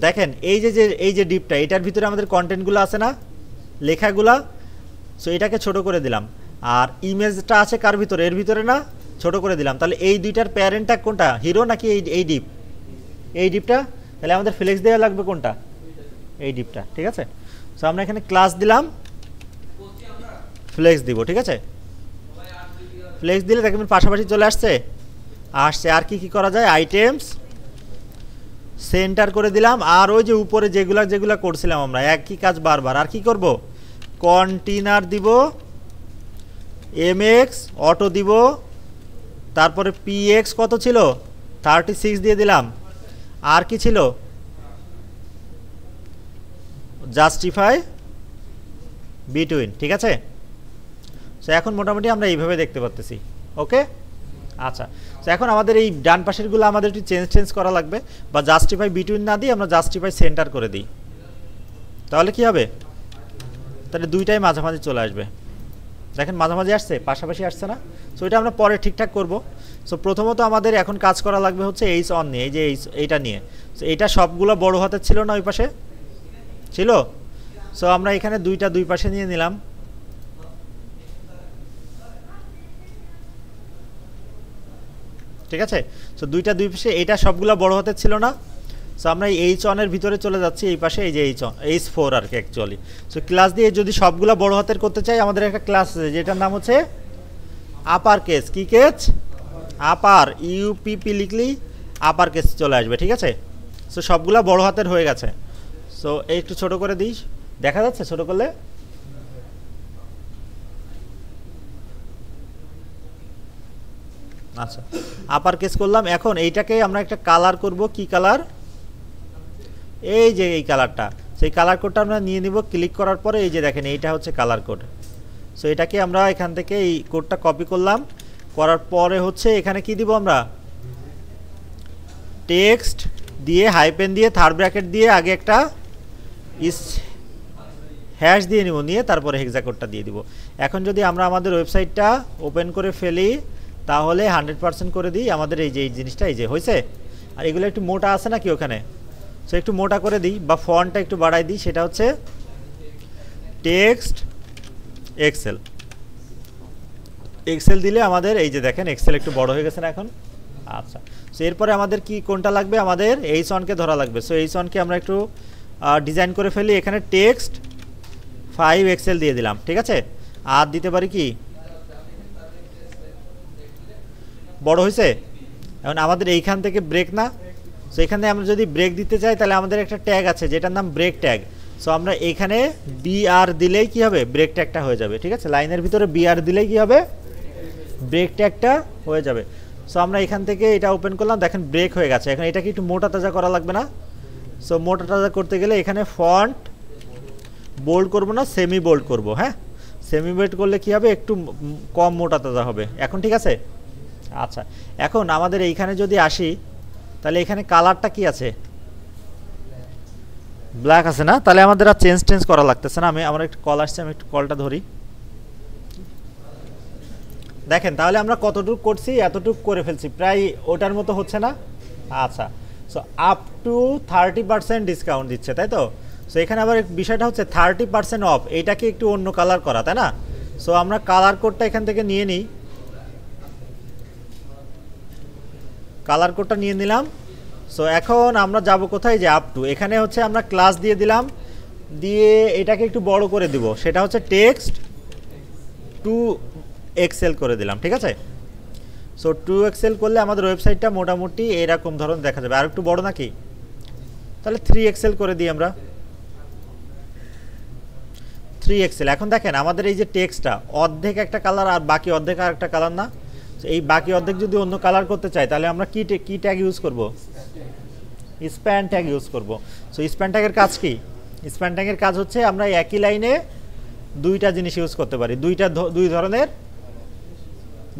দেখেন এই যে ডিপটা, এটার ভিতরে আমাদের কন্টেন্টগুলো আছে না, লেখাগুলা। সো এটাকে ছোট করে দিলাম। আর ইমেজটা আছে কার ভিতরে, এর ভিতরে না, ছোট করে দিলাম। তাহলে এই দুইটার প্যারেন্টটা কোনটা, হিরো নাকি এই ডিপ, এই ডিপটা। তাহলে আমাদের ফ্লেক্স দেওয়া লাগবে কোনটা, এই ডিপটা, ঠিক আছে। সো আমরা এখানে ক্লাস দিলাম, ফ্লেক্স দিব, ঠিক আছে। ফ্লেক্স দিলে দেখবেন পাশাপাশি চলে আসছে। আর কি কি করা যায়, আইটেমস সেন্টার করে দিলাম। আর ওই যে উপরে যেগুলা করছিলাম আমরা একই কাজ বারবার। আর কি করব, কন্টেনার দিব, এমএক্স অটো দিব, তারপরে পিএক্স কত ছিল 36 দিয়ে দিলাম। আর কি ছিল, জাস্টিফাই বিটুইন, ঠিক আছে। সো এখন মোটামুটি আমরা এইভাবে দেখতে পাচ্ছি, ওকে। আচ্ছা, সো এখন আমাদের এই ডান পাশেরগুলো আমাদের একটু চেঞ্জ করা লাগবে, বা জাস্টিফাই বিটুইন না দিই আমরা জাস্টিফাই সেন্টার করে দিই, তাহলে কি হবে, তাহলে দুইটাই মাঝামাঝি চলে আসবে। দেখেন মাঝামাঝি আসছে, পাশাপাশি আসছে না। সো এটা আমরা পরে ঠিকঠাক করব। সো প্রথমত আমাদের এখন কাজ করা লাগবে হচ্ছে H1 নিয়ে, এই যে এইটা নিয়ে। সো এটা সবগুলো বড় হাতের ছিল না, ওই পাশে ছিল। সো আমরা এখানে দুইটা দুই পাশে নিয়ে নিলাম। ঠিক আছে, সো দুইটা দুই পাশে, এটা সবগুলো বড় হাতের ছিল না। সো আমরা এই H1 এর ভিতরে চলে যাচ্ছি, এই পাশে এই যে H4 আর কি অ্যাকচুয়ালি। সো ক্লাস দিয়ে যদি সবগুলো বড় হাতের করতে চাই, আমাদের একটা ক্লাস আছে যেটার নাম হচ্ছে আপার কেস। কি কেস, আপার, ইউপিপি লিখলেই আপার কেস চলে আসবে, ঠিক আছে। সো সবগুলা বড় হাতের হয়ে গেছে। সো একটু ছোট করে দিই, দেখা যাচ্ছে ছোট করলে, আচ্ছা আপার কেস করলাম। এখন এইটাকে আমরা একটা কালার করব, কি কালার, এই যে এই কালারটা। সেই কালার কোডটা আমরা নিয়ে নিব, ক্লিক করার পরে এই যে দেখেন এইটা হচ্ছে কালার কোড। সো এটাকে আমরা এখান থেকে এই কোডটা কপি করলাম, করার পরে হচ্ছে এখানে কি দিব আমরা, টেক্সট দিয়ে হাইপেন দিয়ে থার্ড ব্র্যাকেট দিয়ে আগে একটা হ্যাশ দিয়ে নিব, নিয়ে তারপরে হেক্সা কোডটা দিয়ে দিব। এখন যদি আমরা আমাদের ওয়েবসাইটটা ওপেন করে ফেলি, তাহলে 100% করে দিই আমাদের এই যে এই জিনিসটা, এই যে হয়েছে। আর এগুলো একটু মোটা আছে নাকি ওখানে, সো একটু মোটা করে দিই, বা ফন্টটা একটু বাড়াই দিই, সেটা হচ্ছে টেক্সট এক্সেল। এক্সেল দিলে আমাদের এই যে দেখেন এক্সেল একটু বড় হয়ে গেছে না এখন। আচ্ছা, সো এরপরে আমাদের কি কোনটা লাগবে, আমাদের H1কে ধরা লাগবে। সো H1কে আমরা একটু ডিজাইন করে ফেলি, এখানে টেক্সট 5 এক্সেল দিয়ে দিলাম, ঠিক আছে। আর দিতে পারি কি, বড় হয়েছে। এখন আমাদের এইখান থেকে ব্রেক না, সো এখানে আমরা যদি ব্রেক দিতে চাই, তাহলে আমাদের একটা ট্যাগ আছে যেটার নাম ব্রেক ট্যাগ। সো আমরা এখানে BR দিলেই কি হবে, ব্রেক ট্যাগটা হয়ে যাবে, ঠিক আছে। লাইনের ভিতরে BR দিলেই কি হবে, ব্রেক ট্যাগটা হয়ে যাবে। সো আমরা এখান থেকে এটা ওপেন করলাম, দেখেন ব্রেক হয়ে গেছে। এখন এটাকে একটু মোটা তাজা করা লাগবে না? সো মোটা তাজা করতে গেলে এখানে ফন্ট বোল্ড করব না, সেমি বোল্ড করব। হ্যাঁ, সেমি বোল্ড করলে কি হবে, একটু কম মোটা তাজা হবে। এখন ঠিক আছে? আচ্ছা, এখন আমাদের এইখানে যদি আসি, তাহলে এখানে কালারটা কি আছে, ব্ল্যাক আছে না? তাহলে আমাদের আর চেঞ্জ করা লাগতেছে না। আমার একটু কল আসছে, আমি একটু কলটা ধরি। দেখেন তাহলে আমরা কতটুকু করছি, এতটুকু করে ফেলছি, প্রায় ওটার মতো হচ্ছে না? আচ্ছা, সো আপ টু 30% ডিসকাউন্ট দিচ্ছে, তাই তো? সো এখানে আবার বিষয়টা হচ্ছে 30% অফ, এইটাকে একটু অন্য কালার করা, তাই না? সো আমরা কালার কোডটা এখান থেকে নিয়ে নিই, কালার কোডটা নিয়ে নিলাম। সো এখন আমরা যাব কোথায়, যে আপ টু, এখানে হচ্ছে আমরা ক্লাস দিয়ে দিলাম, দিয়ে এটাকে একটু বড় করে দিব, সেটা হচ্ছে টেক্সট 2XL করে দিলাম, ঠিক আছে? সো 2XL করলে আমাদের ওয়েবসাইটটা মোটামুটি এরকম ধরনের দেখা যাবে। আর একটু বড় নাকি? তাহলে 3XL করে দিই আমরা, 3XL। এখন দেখেন আমাদের এই যে টেক্সটটা অর্ধেক একটা কালার আর বাকি অর্ধেক আর একটা কালার না? এই বাকি অর্ধেক যদি অন্য কালার করতে চাই, তাহলে আমরা কি ট্যাগ ইউজ করব? স্প্যান ট্যাগ ইউজ করব। সো স্প্যান ট্যাগের কাজ কি? স্প্যান ট্যাগের কাজ হচ্ছে আমরা একই লাইনে দুইটা জিনিস ইউজ করতে পারি, দুই ধরনের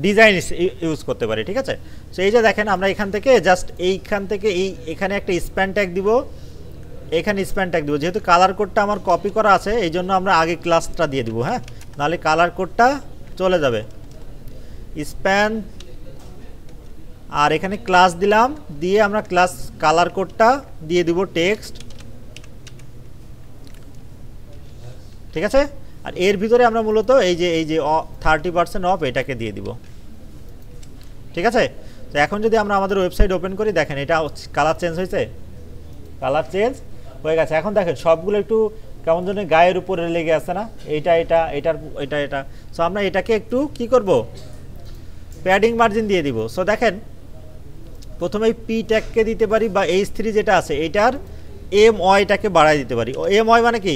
ডিজাইন ইউজ করতে পারি, ঠিক আছে? সো এই যে দেখেন আমরা এখান থেকে জাস্ট এইখান থেকে এখানে একটা স্প্যান ট্যাগ দিব, এখানে স্প্যান ট্যাগ দিব। যেহেতু কালার কোডটা আমার কপি করা আছে, এই জন্য আমরা আগে ক্লাসটা দিয়ে দিব। হ্যাঁ, নাহলে কালার কোডটা চলে যাবে। স্প্যান, আর এখানে ক্লাস দিলাম, দিয়ে আমরা ক্লাস কালার কোডটা দিয়ে দিব টেক্সট, ঠিক আছে? আর এর ভিতরে আমরা মূলত এই যে 30% অফ এটাকে দিয়ে দিব, ঠিক আছে? তো এখন যদি আমরা আমাদের ওয়েবসাইট ওপেন করি, দেখেন এটা কালার চেঞ্জ হয়েছে, কালার চেঞ্জ হয়ে গেছে। এখন দেখেন সবগুলো একটু কেমন যেন গায়ের উপরে লেগে আছে না? এটা। সো আমরা এটাকে একটু কি করব, প্যাডিং মার্জিন দিয়ে দিব। সো দেখেন প্রথমে পি ট্যাগকে দিতে পারি, বা H3 যেটা আছে এটার MYটাকে বাড়াই দিতে পারি। MY মানে কি?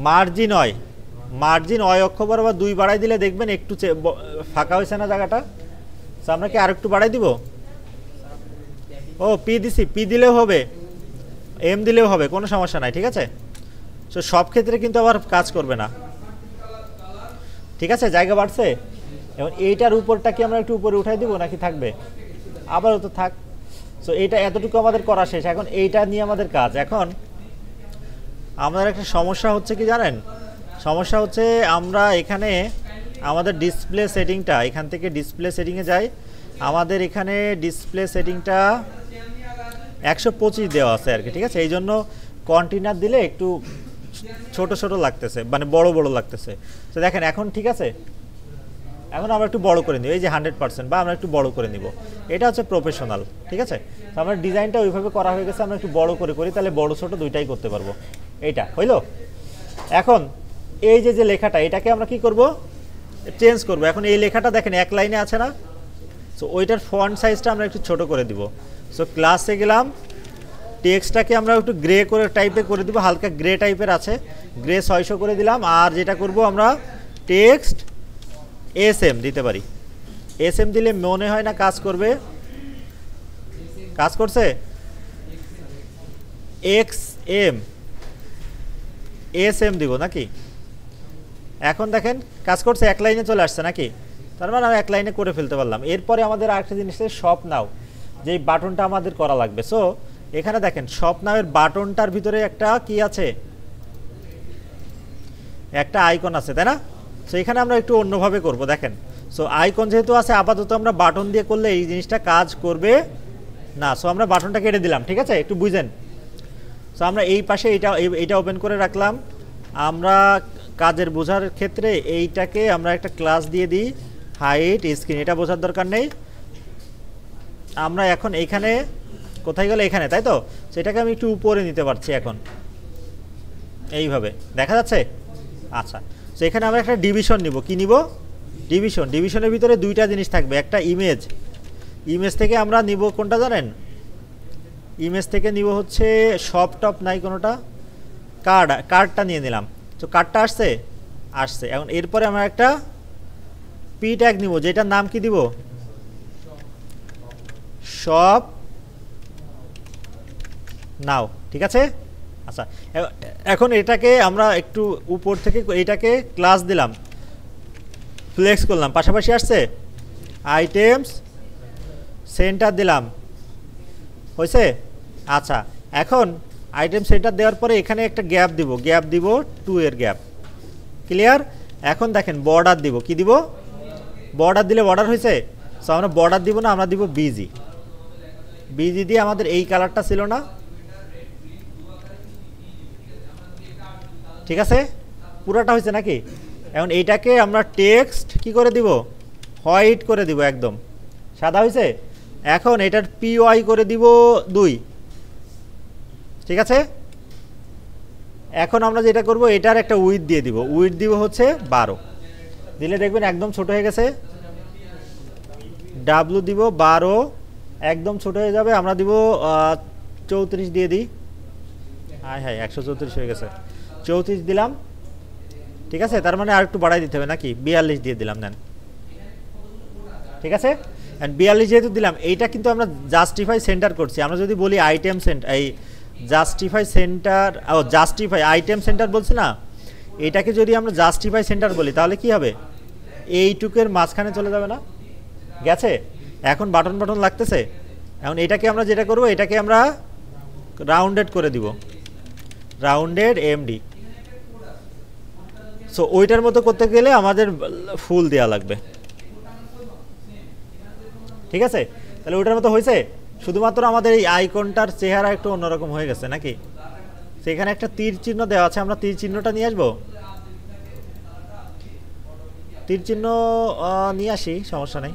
মার্জিন অয় অক্ষ বরাবর 2 বাড়াই দিলে দেখবেন একটু ফাঁকা হয়েছে না জায়গাটা? সো আমরা কি আর একটু বাড়াই দিব? ও পি দিছি, পি দিলেও হবে, এম দিলেও হবে, কোনো সমস্যা নাই, ঠিক আছে? সো সব ক্ষেত্রে কিন্তু আবার কাজ করবে না, ঠিক আছে? জায়গা বাড়ছে। এবং এইটার উপরটা কি আমরা একটু উপরে উঠাই দিব নাকি থাকবে? আবারও তো থাক। সো এইটা এতটুকু আমাদের করা শেষ। এখন এইটা নিয়ে আমাদের কাজ। এখন আমাদের একটা সমস্যা হচ্ছে কি জানেন? সমস্যা হচ্ছে আমরা এখানে আমাদের ডিসপ্লে সেটিংটা, এখান থেকে ডিসপ্লে সেটিংয়ে যাই, আমাদের এখানে ডিসপ্লে সেটিংটা 125 দেওয়া আছে আর কি, ঠিক আছে? এই জন্য কন্টেনার দিলে একটু ছোট ছোট লাগতেছে, মানে বড় বড় লাগতেছে। তো দেখেন এখন ঠিক আছে, এখন আমরা একটু বড় করে নিব, এই যে 100%, বা আমরা একটু বড় করে নিব। এটা হচ্ছে প্রফেশনাল, ঠিক আছে? তো আমার ডিজাইনটা ওইভাবে করা হয়ে গেছে, আমরা একটু বড় করে করি, তাহলে বড় ছোট দুইটাই করতে পারবো। এইটা হইলো। এখন এই যে লেখাটা, এটাকে আমরা কি করব, চেঞ্জ করব। এখন এই লেখাটা দেখেন এক লাইনে আছে না? সো ওইটার ফন্ট সাইজটা আমরা একটু ছোট করে দিব। সো ক্লাসে গেলাম, টেক্সটটাকে আমরা একটু গ্রে করে টাইপের করে দিব, হালকা গ্রে টাইপের আছে, গ্রে 600 করে দিলাম। আর যেটা করব আমরা টেক্সট SM দিতে পারি। SM দিলে মনে হয় না কাজ করবে, কাজ করছে। SM দিব নাকি? এখন দেখেন কাজ করছে, এক লাইনে চলে আসছে নাকি? তার মানে আমি এক লাইনে করে ফেলতে পারলাম। এরপরে আমাদের আরেকটা জিনিস শপ নাও, যেই বাটনটা আমাদের করা লাগবে। সো এখানে দেখেন শপ নাও এর বাটনটার ভিতরে একটা কি আছে, একটা আইকন আছে, তাই না? সো এখানে আমরা একটু অন্যভাবে করব, দেখেন। সো আইকন যেহেতু আছে, আপাতত আমরা বাটন দিয়ে করলে এই জিনিসটা কাজ করবে না। সো আমরা বাটনটা কেটে দিলাম, ঠিক আছে? একটু বুঝেন। সো আমরা এই পাশে এইটা ওপেন করে রাখলাম। আমরা কাজের বোঝার ক্ষেত্রে এইটাকে আমরা একটা ক্লাস দিয়ে দিই, হাইট স্ক্রিন, এটা বোঝার দরকার নেই। আমরা এখন এইখানে কোথায় গেলে, এখানে, তাই তো? সেটাকে আমি একটু উপরে নিতে পারছি এখন, এইভাবে দেখা যাচ্ছে। আচ্ছা, তো এখানে আমরা একটা ডিভিশন নিব। কি নিব? ডিভিশনের ভিতরে দুইটা জিনিস থাকবে, একটা ইমেজ থেকে আমরা নিব কোনটা জানেন? ইমেজ থেকে নিব হচ্ছে শপ টপ নাই কোনোটা, কার্ডটা নিয়ে নিলাম। তো কার্ডটা আসছে। এখন এরপরে আমরা একটা পি ট্যাগ নিব, যেটার নাম কি দিব, শপ নাও, ঠিক আছে। আচ্ছা, এখন এটাকে আমরা একটু উপর থেকে এটাকে ক্লাস দিলাম, ফ্লেক্স করলাম, পাশাপাশি আসছে, আইটেমস সেন্টার দিলাম, হয়েছে। আচ্ছা, এখন আইটেম সেন্টার দেওয়ার পরে এখানে একটা গ্যাপ দিব 2 এর গ্যাপ, ক্লিয়ার। এখন দেখেন বর্ডার দিব, কি দিব, বর্ডার দিলে বর্ডার হয়েছে। সো আমরা বর্ডার দিব না, আমরা দিব বিজি। বিজি দিয়ে আমাদের এই কালারটা ছিল না, ঠিক আছে, পুরাটা হয়েছে নাকি। এখন এইটাকে আমরা টেক্সট কি করে দিব, হোয়াইট করে দিব, একদম সাদা হয়েছে। এখন এটার পিওয়াই করে দিব 2, ঠিক আছে। এখন আমরা যেটা করব, এটার একটা উইথ দিয়ে দিব, উইথ দিব হচ্ছে 12, দিলে দেখবেন একদম ছোট হয়ে গেছে। ডাব্লু দিব 12, একদম ছোট হয়ে যাবে। আমরা দিব 34 দিয়ে দিই, হাই 134 হয়ে গেছে, 34 দিলাম, ঠিক আছে। তার মানে আর একটু বাড়াই দিতে হবে নাকি, 42 দিয়ে দিলাম, নেন, ঠিক আছে। এন্ড 42 যেহেতু দিলাম, এইটা কিন্তু আমরা জাস্টিফাই সেন্টার করছি। আমরা যদি বলি আইটেম সেন্টার, এই জাস্টিফাই সেন্টার, ও জাস্টিফাই আইটেম সেন্টার বলছি না, এটাকে যদি আমরা জাস্টিফাই সেন্টার বলি তাহলে কি হবে, এইটুকের মাঝখানে চলে যাবে না, গেছে। এখন বাটন বাটন লাগতেছে। এখন এটাকে আমরা যেটা করব, এটাকে আমরা রাউন্ডেড করে দিব, রাউন্ডেড এমডি। সো ওইটার মতো করতে গেলে আমাদের ফুল দেওয়া লাগবে, ঠিক আছে। তাহলে ওইটার মতো হয়েছে, শুধুমাত্র আমাদের এই আইকনটার চেহারা একটু অন্যরকম হয়ে গেছে নাকি। সেখানে একটা তীর চিহ্ন দেওয়া আছে, আমরা তীর চিহ্নটা নিয়ে আসবো, তীর চিহ্ন নিয়ে আসি, সমস্যা নেই।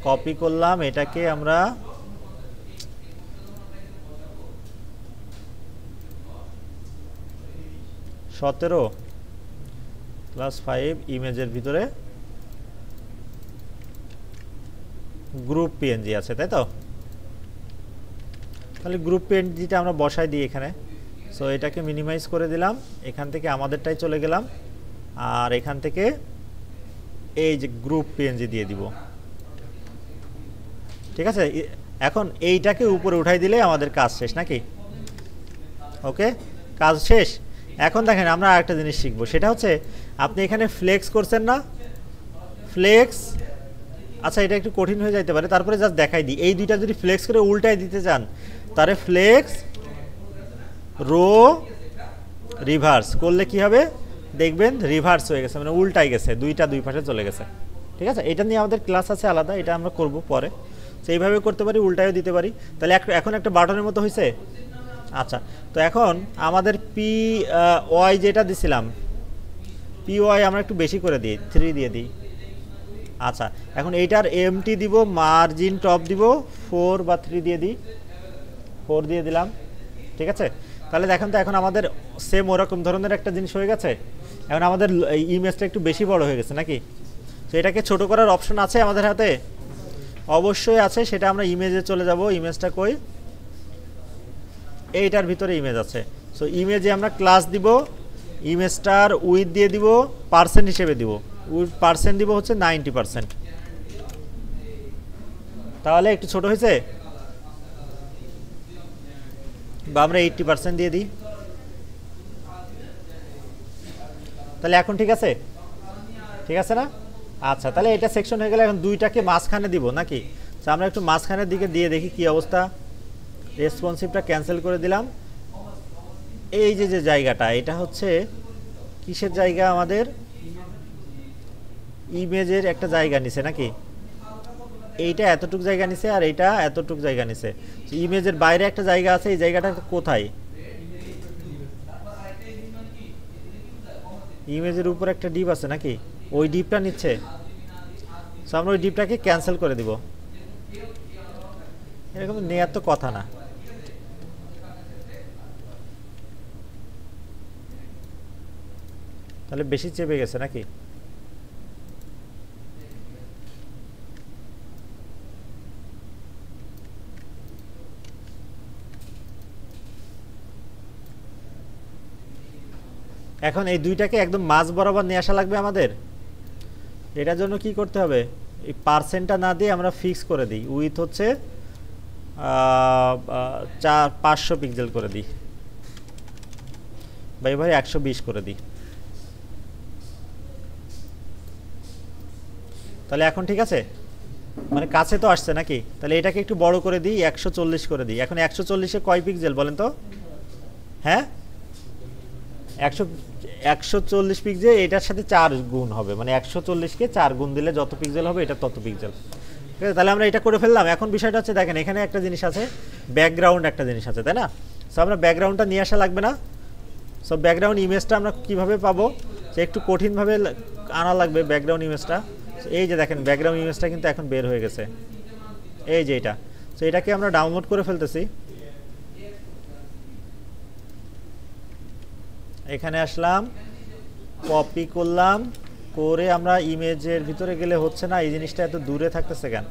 কপি করলাম, এটাকে আমরা +5 ইমেজের ভিতরে গ্রুপ পিএনজি আছে, তাই তো। তাহলে গ্রুপ পিএনজিটা আমরা বসাই দিই এখানে। সো এটাকে মিনিমাইজ করে দিলাম, এখান থেকে আমাদেরটাই চলে গেলাম, আর এখান থেকে এই যে গ্রুপ পিএনজি দিয়ে দিব, ঠিক আছে। এখন এইটাকে উপরে উঠাই দিলে আমাদের কাজ শেষ নাকি, ওকে, কাজ শেষ। এখন দেখেন আমরা আরেকটা জিনিস শিখবো, সেটা হচ্ছে আপনি এখানে ফ্লেক্স করছেন না, ফ্লেক্স, আচ্ছা এটা একটু কঠিন হয়ে যাইতে পারে, তারপরে জাস্ট দেখাই দিই। এই দুইটা যদি ফ্লেক্স করে উল্টায় দিতে চান, তাহলে ফ্লেক্স রো রিভার্স করলে কি হবে, দেখবেন রিভার্স হয়ে গেছে, মানে উল্টাই গেছে, দুইটা দুই পাশে চলে গেছে, ঠিক আছে। এটা নিয়ে আমাদের ক্লাস আছে আলাদা, এটা আমরা করব পরে। সেইভাবে করতে পারি, উল্টায়ও দিতে পারি। তাহলে এখন একটা বাটনের মতো হয়েছে। আচ্ছা, তো এখন আমাদের পি ওয়াই যেটা দিছিলাম, পি ওয়াই আমরা একটু বেশি করে দিই, 3 দিয়ে দিই। আচ্ছা, এখন এইটার এমটি দিব, মার্জিন টপ দিব 4 বা 3 দিয়ে দিই, 4 দিয়ে দিলাম, ঠিক আছে। তাহলে দেখেন তো এখন আমাদের সেম ওরকম ধরনের একটা জিনিস হয়ে গেছে। এখন আমাদের ইমেজটা একটু বেশি বড় হয়ে গেছে নাকি। তো এটাকে ছোট করার অপশন আছে আমাদের হাতে, অবশ্যই আছে। সেটা আমরা ইমেজে চলে যাব, ইমেজটা কই, এইটার ভিতরে ইমেজ আছে। সো ইমেজে আমরা ক্লাস দিব, ইমেজটার উইথ দিয়ে দিব পার্সেন্ট হিসেবে দিব, উইথ পার্সেন্ট দিব হচ্ছে 90%। তাহলে একটু ছোট হয়েছে, বা আমরা 80% দিয়ে দিই, তাহলে এখন ঠিক আছে, ঠিক আছে না। আচ্ছা, তাহলে এটা সেকশন হয়ে গেলে এখন দুইটাকে মাঝখানে দিব নাকি। তো আমরা একটু মাঝখানের দিকে দিয়ে দেখি কি অবস্থা। রেসপন্সিভটা ক্যান্সেল করে দিলাম। এই যে জায়গাটা, এটা হচ্ছে কিসের জায়গা, আমাদের ইমেজের একটা জায়গা নিছে নাকি। এইটা এতটুক জায়গা নিছে আর এইটা এতটুক জায়গা নিছে। ইমেজের বাইরে একটা জায়গা আছে, এই জায়গাটা কোথায়, ইমেজের উপর একটা ডিপ আছে নাকি, ওই ডিপটা নিচ্ছে। সো আমরা ওই ডিপটাকে ক্যান্সেল করে দিব। এরকম নেয়ার তো কথা না। তাহলে বেশি চেপে গেছে নাকি। এখন এই দুইটাকে একদম মাঝ বরাবর নিয়ে আসা লাগবে আমাদের। এটার জন্য কি করতে হবে, এই পার্সেন্টটা না দিয়ে আমরা ফিক্স করে দিই, উইথ হচ্ছে 500 পিক্সেল করে দিই, বা এবারে 120 করে দিই। তাহলে এখন ঠিক আছে, মানে কাছে তো আসছে নাকি। তাহলে এটাকে একটু বড় করে দিই, 140 করে দিই। এখন 140-এ কয় পিক্সেল বলেন তো? হ্যাঁ, 140 পিক্সেল, এটার সাথে 4 গুণ হবে, মানে 140-কে 4 গুণ দিলে যত পিক্সেল হবে এটা তত পিক্সেল। ঠিক আছে, তাহলে আমরা এটা করে ফেললাম। এখন বিষয়টা হচ্ছে দেখেন, এখানে একটা জিনিস আছে, ব্যাকগ্রাউন্ড একটা জিনিস আছে, তাই না? সো আমরা ব্যাকগ্রাউন্ডটা নিয়ে আসা লাগবে না। সো ব্যাকগ্রাউন্ড ইমেজটা আমরা কিভাবে পাবো, সে একটু কঠিনভাবে আনা লাগবে ব্যাকগ্রাউন্ড ইমেজটা। এই যে দেখেন, ব্যাকগ্রাউন্ড ইমেজটা কিন্তু এখন বের হয়ে গেছে, এই যে এটা। সো এটাকে আমরা ডাউনলোড করে ফেলতেছি। এখানে আসলাম, কপি করলাম, করে আমরা ইমেজের ভিতরে গেলে হচ্ছে না, এই জিনিসটা এত দূরে থাকতেছে কেন?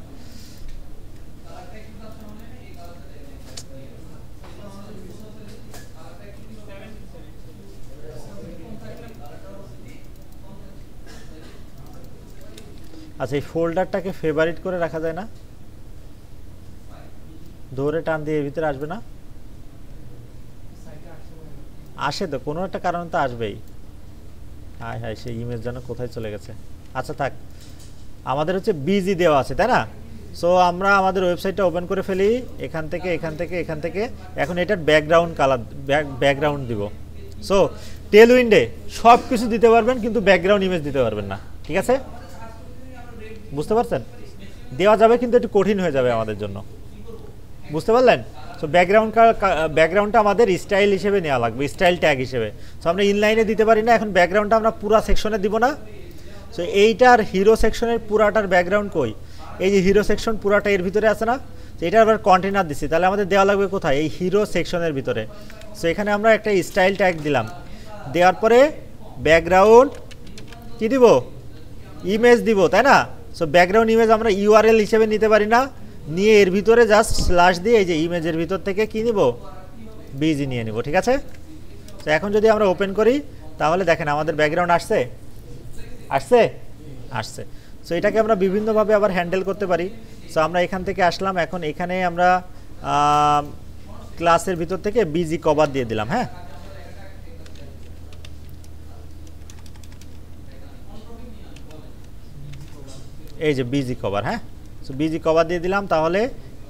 আচ্ছা, এই ফোল্ডারটাকে ফেভারিট করে রাখা যায় না? ধরে টান দিয়ে এর ভিতরে আসবে না? আসে তো, কোনো একটা কারণ তো আসবেই। হায় হায়, সেই ইমেজ যেন কোথায় চলে গেছে। আচ্ছা থাক, আমাদের হচ্ছে বিজি দেওয়া আছে, তাই না? সো আমরা আমাদের ওয়েবসাইটটা ওপেন করে ফেলি, এখান থেকে এখান থেকে এখান থেকে। এখন এটার ব্যাকগ্রাউন্ড কালার, ব্যাকগ্রাউন্ড দিব। সো টেলউইন্ডে সব কিছু দিতে পারবেন, কিন্তু ব্যাকগ্রাউন্ড ইমেজ দিতে পারবেন না। ঠিক আছে, বুঝতে পারছেন? দেওয়া যাবে, কিন্তু একটু কঠিন হয়ে যাবে আমাদের জন্য, বুঝতে পারলেন? সো ব্যাকগ্রাউন্ডটা আমাদের স্টাইল হিসেবে নেওয়া লাগবে, স্টাইল ট্যাগ হিসেবে। সো আমরা ইনলাইনে দিতে পারি না। এখন ব্যাকগ্রাউন্ডটা আমরা পুরো সেকশনে দিব না। সো এইটার হিরো সেকশনের পুরাটার ব্যাকগ্রাউন্ড কই? এই যে হিরো সেকশন পুরাটা এর ভিতরে আছে না? তো এটার আবার কন্টেনার দিচ্ছি, তাহলে আমাদের দেওয়া লাগবে কোথায়? এই হিরো সেকশনের ভিতরে। সো এখানে আমরা একটা স্টাইল ট্যাগ দিলাম, দেওয়ার পরে ব্যাকগ্রাউন্ড কি দিব? ইমেজ দিব, তাই না? সো ব্যাকগ্রাউন্ড ইমেজ আমরা ইউআরএল হিসেবে নিতে পারি না, নিয়ে এর ভিতরে জাস্ট স্ল্যাশ দিয়ে এই যে ইমেজের ভিতর থেকে কি নিব? বিজি নিয়ে নিব। ঠিক আছে, তো এখন যদি আমরা ওপেন করি, তাহলে দেখেন আমাদের ব্যাকগ্রাউন্ড আসছে, আসছে, আসছে। সো এটাকে আমরা বিভিন্নভাবে আবার হ্যান্ডেল করতে পারি। সো আমরা এখান থেকে আসলাম, এখন এখানে আমরা ক্লাসের ভিতর থেকে বিজি কভার দিয়ে দিলাম। হ্যাঁ, এই যে বিজি কভার। হ্যাঁ, সো বিজি কভার দিয়ে দিলাম, তাহলে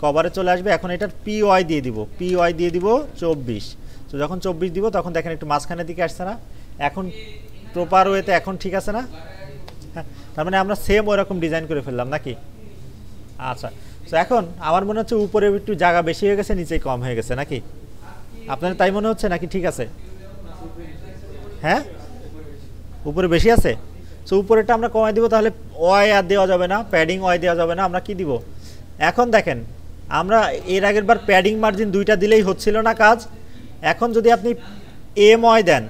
কভারে চলে আসবে। এখন এটার পিওয়াই দিয়ে দিব, পিওয়াই দিয়ে দিব 24। তো যখন 24 দিব, তখন দেখেন একটু মাঝখানের দিকে আসছে না? এখন প্রপার ওয়েতে এখন ঠিক আছে না? হ্যাঁ, তার মানে আমরা সেম ওরকম ডিজাইন করে ফেললাম নাকি? আচ্ছা, তো এখন আমার মনে হচ্ছে উপরে একটু জায়গা বেশি হয়ে গেছে, নিচে কম হয়ে গেছে নাকি? আপনার তাই মনে হচ্ছে নাকি? ঠিক আছে, হ্যাঁ, উপরে বেশি আছে। সো উপরেটা আমরা কমাই দিব, তাহলে ওয়াই আর দেওয়া যাবে না, প্যাডিং ওয়াই দেওয়া যাবে না। আমরা কি দিব? এখন দেখেন, আমরা এর আগের বার প্যাডিং মার্জিন দুইটা দিলেই হচ্ছিল না কাজ। এখন যদি আপনি এম ওয়াই দেন,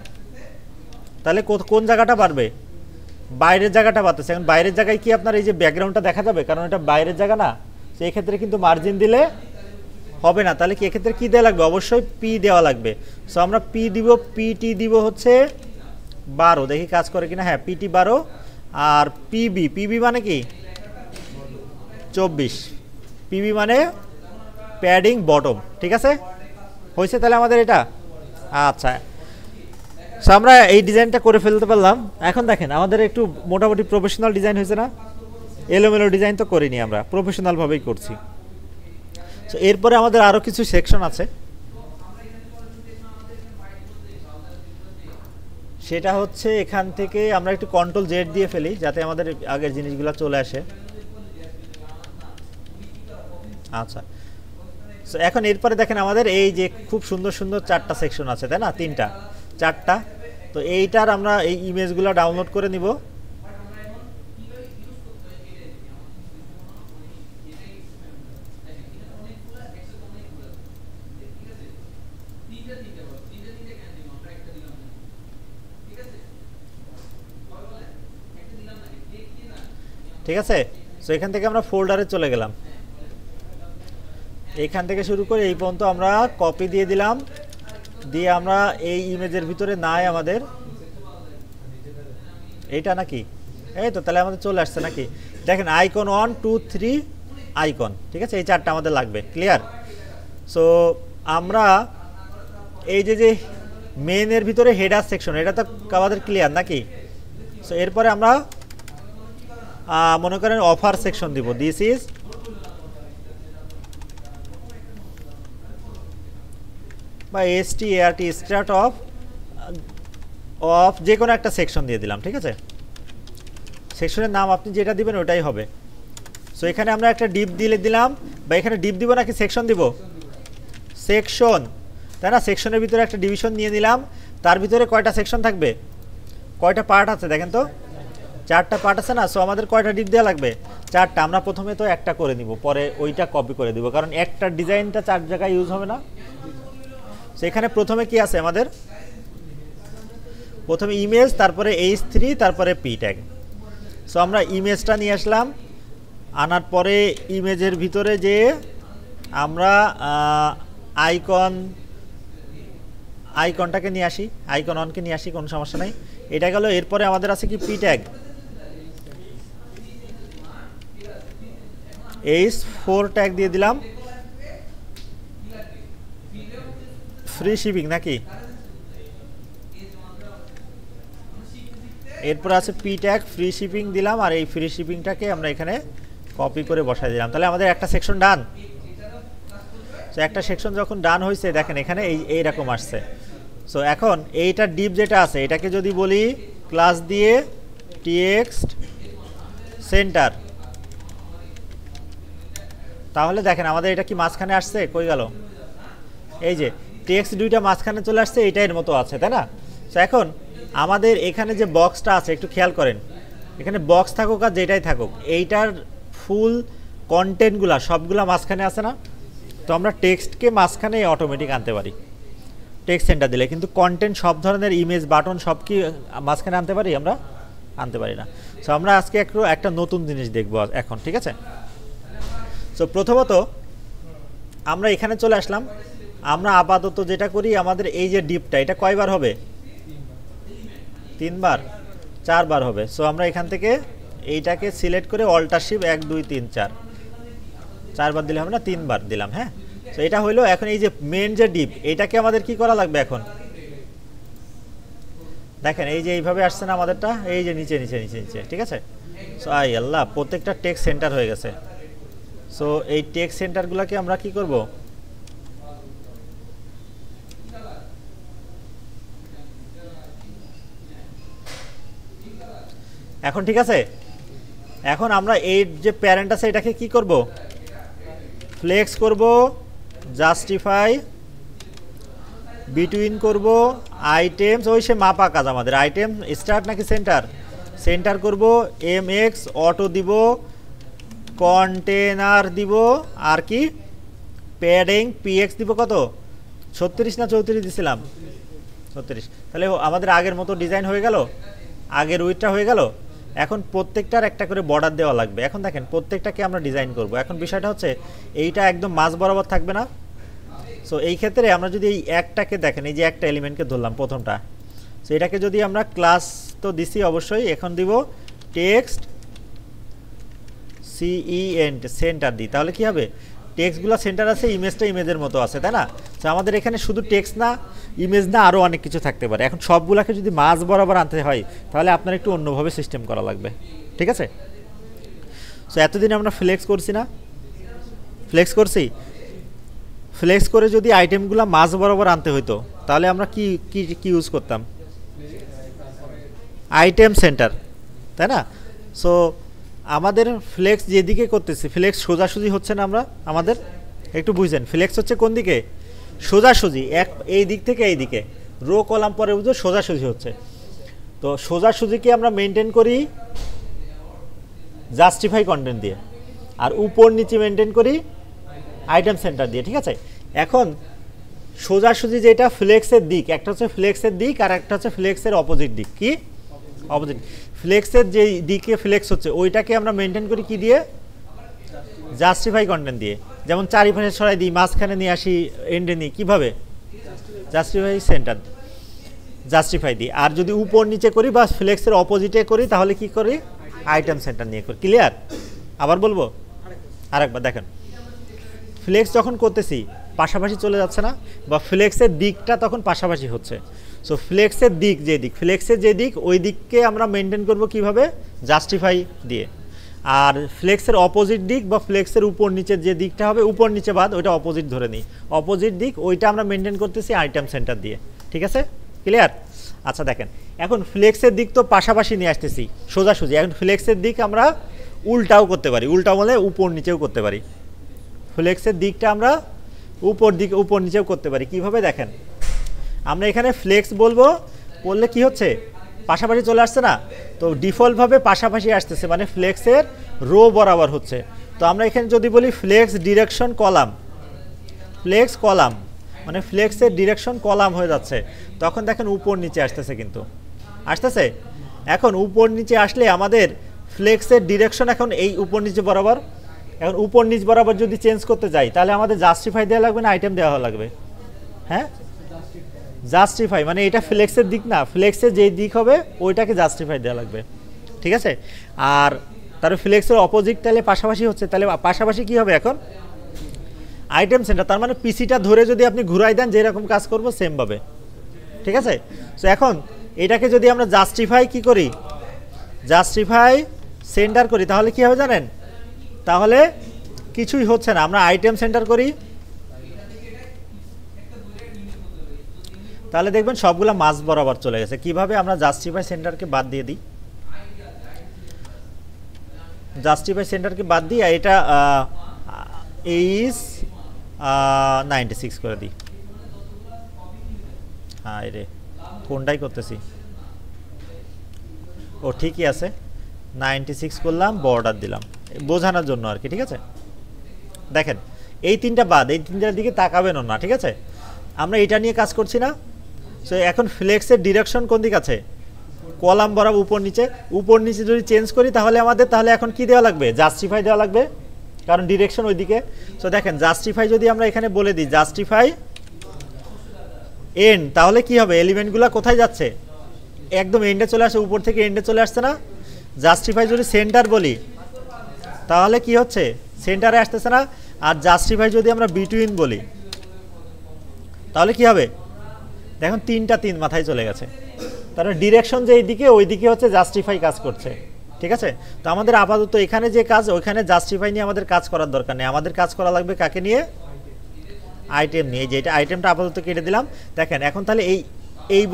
তাহলে কোন জায়গাটা বাড়বে? বাইরের জায়গাটা বাড়তেছে। এখন বাইরের জায়গায় কি আপনার এই যে ব্যাকগ্রাউন্ডটা দেখা যাবে? কারণ এটা বাইরের জায়গা না, সেই ক্ষেত্রে কিন্তু মার্জিন দিলে হবে না। তাহলে কি এক্ষেত্রে কী দেওয়া লাগবে? অবশ্যই পি দেওয়া লাগবে। সো আমরা পি দিব, পিটি দিব হচ্ছে 12, দেখি কাজ করে কিনা। হ্যাঁ, পিটি 12। আর পিবি, পিবি মানে কি? 24। পিবি মানে প্যাডিং বটম। ঠিক আছে, হয়েছে তাহলে আমাদের এটা। আচ্ছা, সো আমরা এই ডিজাইনটা করে ফেলতে পারলাম। এখন দেখেন আমাদের একটু মোটামুটি প্রফেশনাল ডিজাইন হয়েছে না? এলোমেলো ডিজাইন তো করিনি, আমরা প্রফেশনালভাবেই করছি। সো এরপরে আমাদের আরও কিছু সেকশন আছে, সেটা হচ্ছে এখান থেকে আমরা একটু কন্ট্রোল জেড দিয়ে ফেলি, যাতে আমাদের আগের জিনিসগুলো চলে আসে। আচ্ছা, সো এখন এরপরে দেখেন আমাদের এই যে খুব সুন্দর সুন্দর 4টা সেকশন আছে, তাই না? 3টা 4টা। তো এইটার আমরা এই ইমেজগুলো ডাউনলোড করে নিব। ঠিক আছে, সো এখান থেকে আমরা ফোল্ডারে চলে গেলাম, এইখান থেকে শুরু করে এই পর্যন্ত আমরা কপি দিয়ে দিলাম, দিয়ে আমরা এই ইমেজের ভিতরে নাই আমাদের এইটা নাকি? এই তো, তাহলে আমাদের চলে আসছে নাকি? দেখেন আইকন 1 2 3 আইকন, ঠিক আছে, এই চারটা আমাদের লাগবে। ক্লিয়ার? সো আমরা এই যে মেনের ভিতরে হেডার সেকশন, এটা তো আমাদের ক্লিয়ার নাকি? সো এরপরে আমরা মনে করেন অফার সেকশন দিব। দিস ইজ বা START স্টার্ট অফ যে কোনো একটা সেকশন দিয়ে দিলাম, ঠিক আছে। সেকশনের নাম আপনি যেটা দিবেন ওটাই হবে। সো এখানে আমরা একটা ডিপ দিলাম, বা এখানে ডিপ দিব নাকি সেকশন দিব? সেকশন, তাই না? সেকশনের ভিতরে একটা ডিভিশন নিয়ে নিলাম, তার ভিতরে কয়টা সেকশন থাকবে, কয়টা পার্ট আছে দেখেন তো, 4টা পার্ট আছে না? সো আমাদের কয়টা ডিপ দেওয়া লাগবে? 4টা। আমরা প্রথমে তো একটা করে নিব, পরে ওইটা কপি করে দিব, কারণ একটা ডিজাইনটা 4 জায়গায় ইউজ হবে না। সো এখানে প্রথমে কি আছে আমাদের? প্রথমে ইমেজ, তারপরে H3, তারপরে P ট্যাগ। সো আমরা ইমেজটা নিয়ে আসলাম, আনার পরে ইমেজের ভিতরে যে আমরা আইকনটাকে নিয়ে আসি, আইকন অনকে নিয়ে আসি, কোনো সমস্যা নাই। এটা গেল। এরপরে আমাদের আছে কি? P tag. H4 ট্যাগ দিয়ে দিলাম, ফ্রি শিপিং নাকি? এরপর আছে পি ট্যাগ, ফ্রি শিপিং দিলাম, আর এই ফ্রি শিপিংটাকে আমরা এখানে কপি করে বসাই দিলাম। তাহলে আমাদের একটা সেকশন ডান। সো একটা সেকশন যখন ডান হয়েছে, দেখেন এখানে এইরকম আসছে। সো এখন এইটা ডিপ যেটা আছে, এটাকে যদি বলি ক্লাস দিয়ে টেক্সট সেন্টার, তাহলে দেখেন আমাদের এটা কি মাঝখানে আসছে? কই গেল? এই যে টেক্সট দুইটা মাঝখানে চলে আসছে, এইটা এর মতো আছে, তাই না? সো এখন আমাদের এখানে যে বক্সটা আছে, একটু খেয়াল করেন, এখানে বক্স থাকুক আর যেটাই থাকুক, এইটার ফুল কন্টেন্টগুলা সবগুলা মাঝখানে আছে না? তো আমরা টেক্সটকে মাঝখানে অটোমেটিক আনতে পারি টেক্সট সেন্টার দিলে, কিন্তু কন্টেন্ট সব ধরনের ইমেজ, বাটন সব কি মাঝখানে আনতে পারি? আমরা আনতে পারি না। সো আমরা আজকে একটা নতুন জিনিস দেখব এখন, ঠিক আছে। সো প্রথমত আমরা এখানে চলে আসলাম। আমরা আপাতত যেটা করি, আমাদের এই যে ডিপটা, এটা কয়বার হবে? 3 বার, 4 বার হবে। সো আমরা এখান থেকে এইটাকে সিলেক্ট করে অল্টারশিপ 1 2 3 4, 4 বার দিলে হবে না, 3 বার দিলাম। হ্যাঁ, তো এটা হইলো। এখন এই যে মেন যে ডিপ, এটাকে আমাদের কি করা লাগবে এখন? দেখেন এই যে এইভাবে আসছে না আমাদেরটা, এই যে নিচে নিচে নিচে নিচে, ঠিক আছে। সো আই আল্লাহ, প্রত্যেকটা টেক্সট সেন্টার হয়ে গেছে। সো এই টেক্সট সেন্টারগুলোকে আমরা কি করব? এখন ঠিক আছে। এখন আমরা এই যে প্যারেন্ট আছে, এটাকে কি করব? ফ্লেক্স করব, জাস্টিফাই, বিটুইন করব, আইটেমস, ওই সে মাপা কাজ আমাদের। আইটেম স্টার্ট নাকি সেন্টার? সেন্টার করব, MX অটো দিব, কন্টেনার দিব, আর কি প্যাডিং PX দিব। কত? 36 না 34 দিছিলাম? 36। তাহলে আমাদের আগের মতো ডিজাইন হয়ে গেল, আগের উইথটা হয়ে গেল। এখন প্রত্যেকটার একটা করে বর্ডার দেওয়া লাগবে। এখন দেখেন প্রত্যেকটাকে আমরা ডিজাইন করব। এখন বিষয়টা হচ্ছে এইটা একদম মাঝ বরাবর থাকবে না। সো এই ক্ষেত্রে আমরা যদি এই একটাকে দেখেন, এই যে একটা এলিমেন্টকে ধরলাম প্রথমটা, সো এটাকে যদি আমরা ক্লাস তো দিছি অবশ্যই, এখন দিব টেক্সট সেন্টার দিই, তাহলে কি হবে? টেক্সটগুলো সেন্টার আছে, ইমেজটা ইমেজের মতো আছে, তাই না? তো আমাদের এখানে শুধু টেক্সট না, ইমেজ না, আরও অনেক কিছু থাকতে পারে। এখন সবগুলোকে যদি মাঝ বরাবর আনতে হয়, তাহলে আপনার একটু অন্যভাবে সিস্টেম করা লাগবে, ঠিক আছে। সো এতদিন আমরা ফ্লেক্স করছি না? ফ্লেক্স করছি। ফ্লেক্স করে যদি আইটেমগুলো মাঝ বরাবর আনতে হইতো, তাহলে আমরা কি কি কি ইউজ করতাম? আইটেম সেন্টার, তাই না? সো আমাদের ফ্লেক্স যেদিকে করতেছি, ফ্লেক্স সোজাসুজি হচ্ছে না। আমাদের একটু বুঝছেন, ফ্লেক্স হচ্ছে কোন দিকে? সোজাসুজি, এই দিক থেকে এই দিকে, রো কলাম পরে বুঝো সোজাসুজি হচ্ছে। তো সোজাসুজিকে আমরা মেনটেন করি জাস্টিফাই কন্টেন্ট দিয়ে, আর উপর নিচে মেনটেন করি আইটেম সেন্টার দিয়ে, ঠিক আছে। এখন সোজাসুজি যেটা ফ্লেক্সের দিক, একটা হচ্ছে ফ্লেক্সের দিক, আর একটা হচ্ছে ফ্লেক্সের অপোজিট দিক। কি অপোজিট? ফ্লেক্সের যে দিকে ফ্লেক্স হচ্ছে, ওইটাকে আমরা মেনটেন করি কি দিয়ে? জাস্টিফাই কন্টেন্ট দিয়ে। যেমন চারিপাশে ছড়াই দিই, মাঝখানে নিয়ে আসি, এন্ডে নিই, কীভাবে? Justify centre. জাস্টিফাই দিই। আর যদি উপর নিচে করি বা ফ্লেক্সের অপোজিটে করি তাহলে কি করি, আইটেম সেন্টার নিয়ে করি। ক্লিয়ার? আবার বলবো আরেকবার দেখেন, ফ্লেক্স যখন করতেছি পাশাপাশি চলে যাচ্ছে না, বা ফ্লেক্সের দিকটা তখন পাশাপাশি হচ্ছে। সো ফ্লেক্সের দিক যে দিক, ফ্লেক্সের যে দিক ওই দিককে আমরা মেনটেন করব কিভাবে, জাস্টিফাই দিয়ে। আর ফ্লেক্সের অপোজিট দিক বা ফ্লেক্সের উপর নিচের যে দিকটা হবে, উপর নিচে বাদ ওইটা অপোজিট ধরে নিই, অপোজিট দিক ওইটা আমরা মেনটেন করতেছি আইটেম সেন্টার দিয়ে। ঠিক আছে? ক্লিয়ার? আচ্ছা দেখেন, এখন ফ্লেক্সের দিক তো পাশাপাশি নিয়ে আসতেছি সোজাসুজি, এখন ফ্লেক্সের দিক আমরা উল্টাও করতে পারি, উল্টা বলে উপর নিচেও করতে পারি। ফ্লেক্সের দিকটা আমরা উপর নিচেও করতে পারি। কিভাবে দেখেন, আমরা এখানে ফ্লেক্স বলবো, বললে কি হচ্ছে, পাশাপাশি চলে আসছে না, তো ডিফল্টভাবে পাশাপাশি আসতেছে, মানে ফ্লেক্সের রো বরাবর হচ্ছে। তো আমরা এখানে যদি বলি flex direction column, flex column মানে ফ্লেক্সের ডিরেকশন কলাম হয়ে যাচ্ছে, তখন দেখেন উপর নিচে আসতেছে, কিন্তু আসতেছে। এখন উপর নিচে আসলে আমাদের ফ্লেক্সের ডিরেকশন এখন এই উপর নিচে বরাবর, এখন উপর নিচ বরাবর যদি চেঞ্জ করতে যাই তাহলে আমাদের জাস্টিফাই দেওয়া লাগবে না আইটেম দেওয়া লাগবে? হ্যাঁ, জাস্টিফাই, মানে এটা ফ্লেক্সের দিক না, ফ্লেক্সের যেই দিক হবে ওইটাকে জাস্টিফাই দেওয়া লাগবে। ঠিক আছে? আর তার ফ্লেক্সের অপোজিট তাহলে পাশাপাশি হচ্ছে, তাহলে পাশাপাশি কি হবে এখন, আইটেম সেন্টার। তার মানে পিসিটা ধরে যদি আপনি ঘুরাই দেন যেরকম কাজ করবো সেমভাবে। ঠিক আছে? সো এখন এটাকে যদি আমরা জাস্টিফাই কি করি, জাস্টিফাই সেন্টার করি, তাহলে কি হবে জানেন, তাহলে কিছুই হচ্ছে না। আমরা আইটেম সেন্টার করি, তাহলে দেখবেন সবগুলা মাঝ বরাবর চলে গেছে। কিভাবে, আমরা জাস্টিফাই সেন্টারকে বাদ দিয়ে দিই, জাস্টিফাই সেন্টারকে বাদ দিই, আর এটা ইজ 96 করে দিই। হ্যাঁ রে, কোনটাই করতেছি, ও ঠিকই আছে, 96 করলাম, বর্ডার দিলাম বোঝানোর জন্য আর কি। ঠিক আছে? দেখেন এই তিনটা বাদ, এই তিনটার দিকে তাকাবেন না। ঠিক আছে? আমরা এটা নিয়ে কাজ করছি না। সো এখন ফ্লেক্সের ডিরেকশন কোন দিক আছে, কলাম বরাবর উপর নিচে, উপর নিচে যদি চেঞ্জ করি তাহলে আমাদের, তাহলে এখন কি দেওয়া লাগবে, জাস্টিফাই দেওয়া লাগবে, কারণ ডিরেকশন ওই দিকে। সো দেখেন জাস্টিফাই যদি আমরা এখানে বলে দিই জাস্টিফাই এন্ড, তাহলে কি হবে, এলিমেন্টগুলো কোথায় যাচ্ছে, একদম এন্ডে চলে আসে, উপর থেকে এন্ডে চলে আসছে না। জাস্টিফাই যদি সেন্টার বলি তাহলে কি হচ্ছে, সেন্টারে আসতেছে না। আর জাস্টিফাই যদি আমরা বিটুইন বলি তাহলে কি হবে, দেখুন তিনটা তিন মাথায় চলে গেছে। তারপরে ডিরেকশন যে এইদিকে, ওই দিকে হচ্ছে জাস্টিফাই কাজ করছে। ঠিক আছে? তো আমাদের আপাতত এখানে যে কাজ, ওইখানে জাস্টিফাই নিয়ে আমাদের কাজ করার দরকার নেই, আমাদের কাজ করা লাগবে কাকে নিয়ে, আইটেম নিয়ে। যে এটা আইটেমটা আপাতত কেটে দিলাম। দেখেন এখন তাহলে এই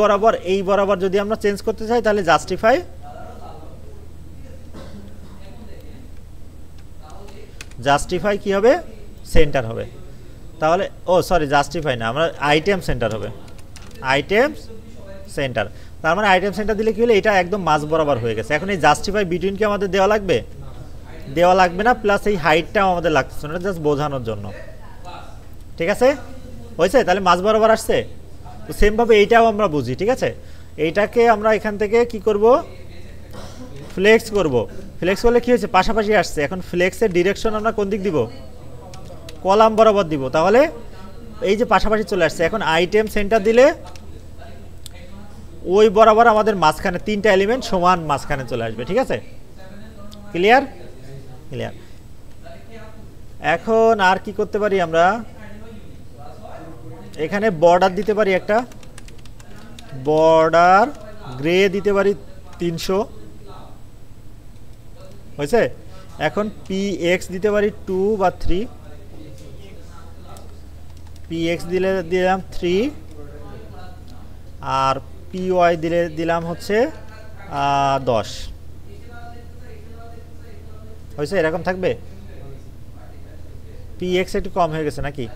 বরাবর যদি আমরা চেঞ্জ করতে চাই তাহলে জাস্টিফাই কি হবে, সেন্টার হবে। তাহলে সরি জাস্টিফাই না, আমরা আইটেম সেন্টার হবে, আইটেম সেন্টার। তার মানে আইটেম সেন্টার দিলে কি হলো, এটা একদম মাঝ বরাবর হয়ে গেছে। এখন এই জাস্টিফাই বিটুইনকে আমাদের দেওয়া লাগবে না, প্লাস এই হাইটটাও আমাদের লাগতেছে না, জাস্ট বোঝানোর জন্য। ঠিক আছে? হয়েছে? তাহলে মাঝ বরাবর আসছে। তো সেমভাবে এইটাও আমরা বুঝি। ঠিক আছে? এইটাকে আমরা এখান থেকে কি করব, ফ্লেক্স করব। ফ্লেক্স করলে কি হয়েছে, পাশাপাশি আসছে। এখন ফ্লেক্সের ডিরেকশন আমরা কোন দিক দিব, কলাম বরাবর দিব, তাহলে এই যে পাশাপাশি চলে আসছে। এখন আইটেম সেন্টার দিলে ওই বরাবর আমাদের মাঝখানে তিনটা এলিমেন্ট সমান মাঝখানে চলে আসবে। ঠিক আছে? ক্লিয়ার? ক্লিয়ার। এখন আর কি করতে পারি, আমরা এখানে বর্ডার দিতে পারি, একটা বর্ডার গ্রে দিতে পারি 300। হয়েছে? এখন px দিতে পারি 2 বা 3, px দিলাম 3, আর py দিলাম হচ্ছে 10। হয়েছে? এরকম থাকবে। px একটু কম হয়ে গেছে নাকি,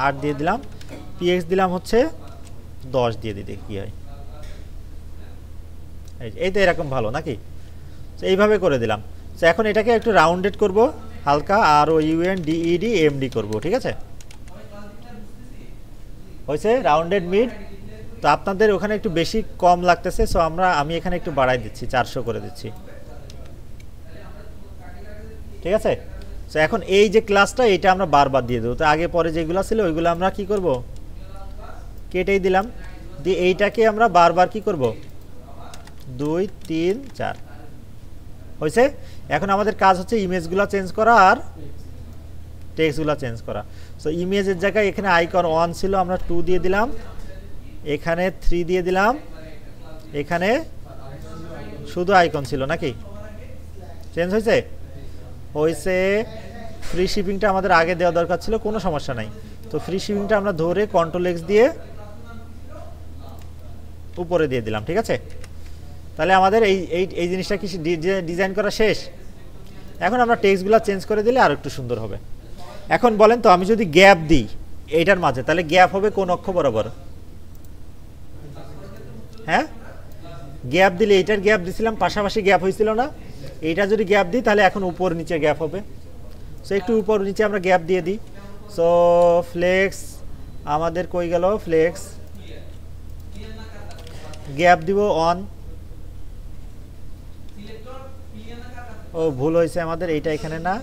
8 দিয়ে দিলাম, px দিলাম হচ্ছে 10 দিয়ে দিই, কি হয়। এই তো এরকম ভালো নাকি, এইভাবে করে দিলাম। তো এখন এটাকে একটু রাউন্ডেড করব হালকা, আর ও UNDED MD করব। ঠিক আছে? হয়েছে? Rounded mid. তো আপনাদের ওখানে একটু বেশি কম লাগতেছে, সো আমি এখানে একটু বাড়াই দিচ্ছি, 400 করে দিচ্ছি। ঠিক আছে? তো এখন এই যে ক্লাসটা, এটা আমরা বারবার দিয়ে দেবো। তো আগে পরে যেগুলো ছিল ওইগুলো আমরা কি করব, কেটেই দিলাম। দিয়ে এইটাকে আমরা বারবার কি করব 2 3 4 হয়েছে। এখন আমাদের কাজ হচ্ছে ইমেজগুলো চেঞ্জ করা আর টেক্সটগুলো চেঞ্জ করা। সো ইমেজের জায়গায় এখানে আইকন 1 ছিল, আমরা 2 দিয়ে দিলাম, এখানে 3 দিয়ে দিলাম, এখানে শুধু আইকন ছিল নাকি? চেঞ্জ হয়েছে? হয়েছে। ফ্রি শিপিংটা আমাদের আগে দেওয়া দরকার ছিল, কোনো সমস্যা নাই। তো ফ্রি শিপিংটা আমরা ধরে কন্ট্রোল এক্স দিয়ে উপরে দিয়ে দিলাম, ঠিক আছে? তাহলে আমাদের এই জিনিসটা কি ডিজাইন করা শেষ। এখন আমরা টেক্সটগুলো চেঞ্জ করে দিলে আর একটু সুন্দর হবে। এখন বলেন তো, আমি যদি গ্যাপ দিই এইটার মাঝে, তাহলে গ্যাপ হবে কোন অক্ষ বরাবর? হ্যাঁ, গ্যাপ দিলে এইটার গ্যাপ দিছিলাম, পাশাপাশি গ্যাপ হয়েছিল না? এইটা যদি গ্যাপ দিই তাহলে এখন উপর নিচে গ্যাপ হবে। সো একটু উপর নিচে আমরা গ্যাপ দিয়ে দিই। সো ফ্লেক্স আমাদের কই গেল? ফ্লেক্স গ্যাপ দিব অন। ও ভুল হয়েছে আমাদের, এইটা এখানে না,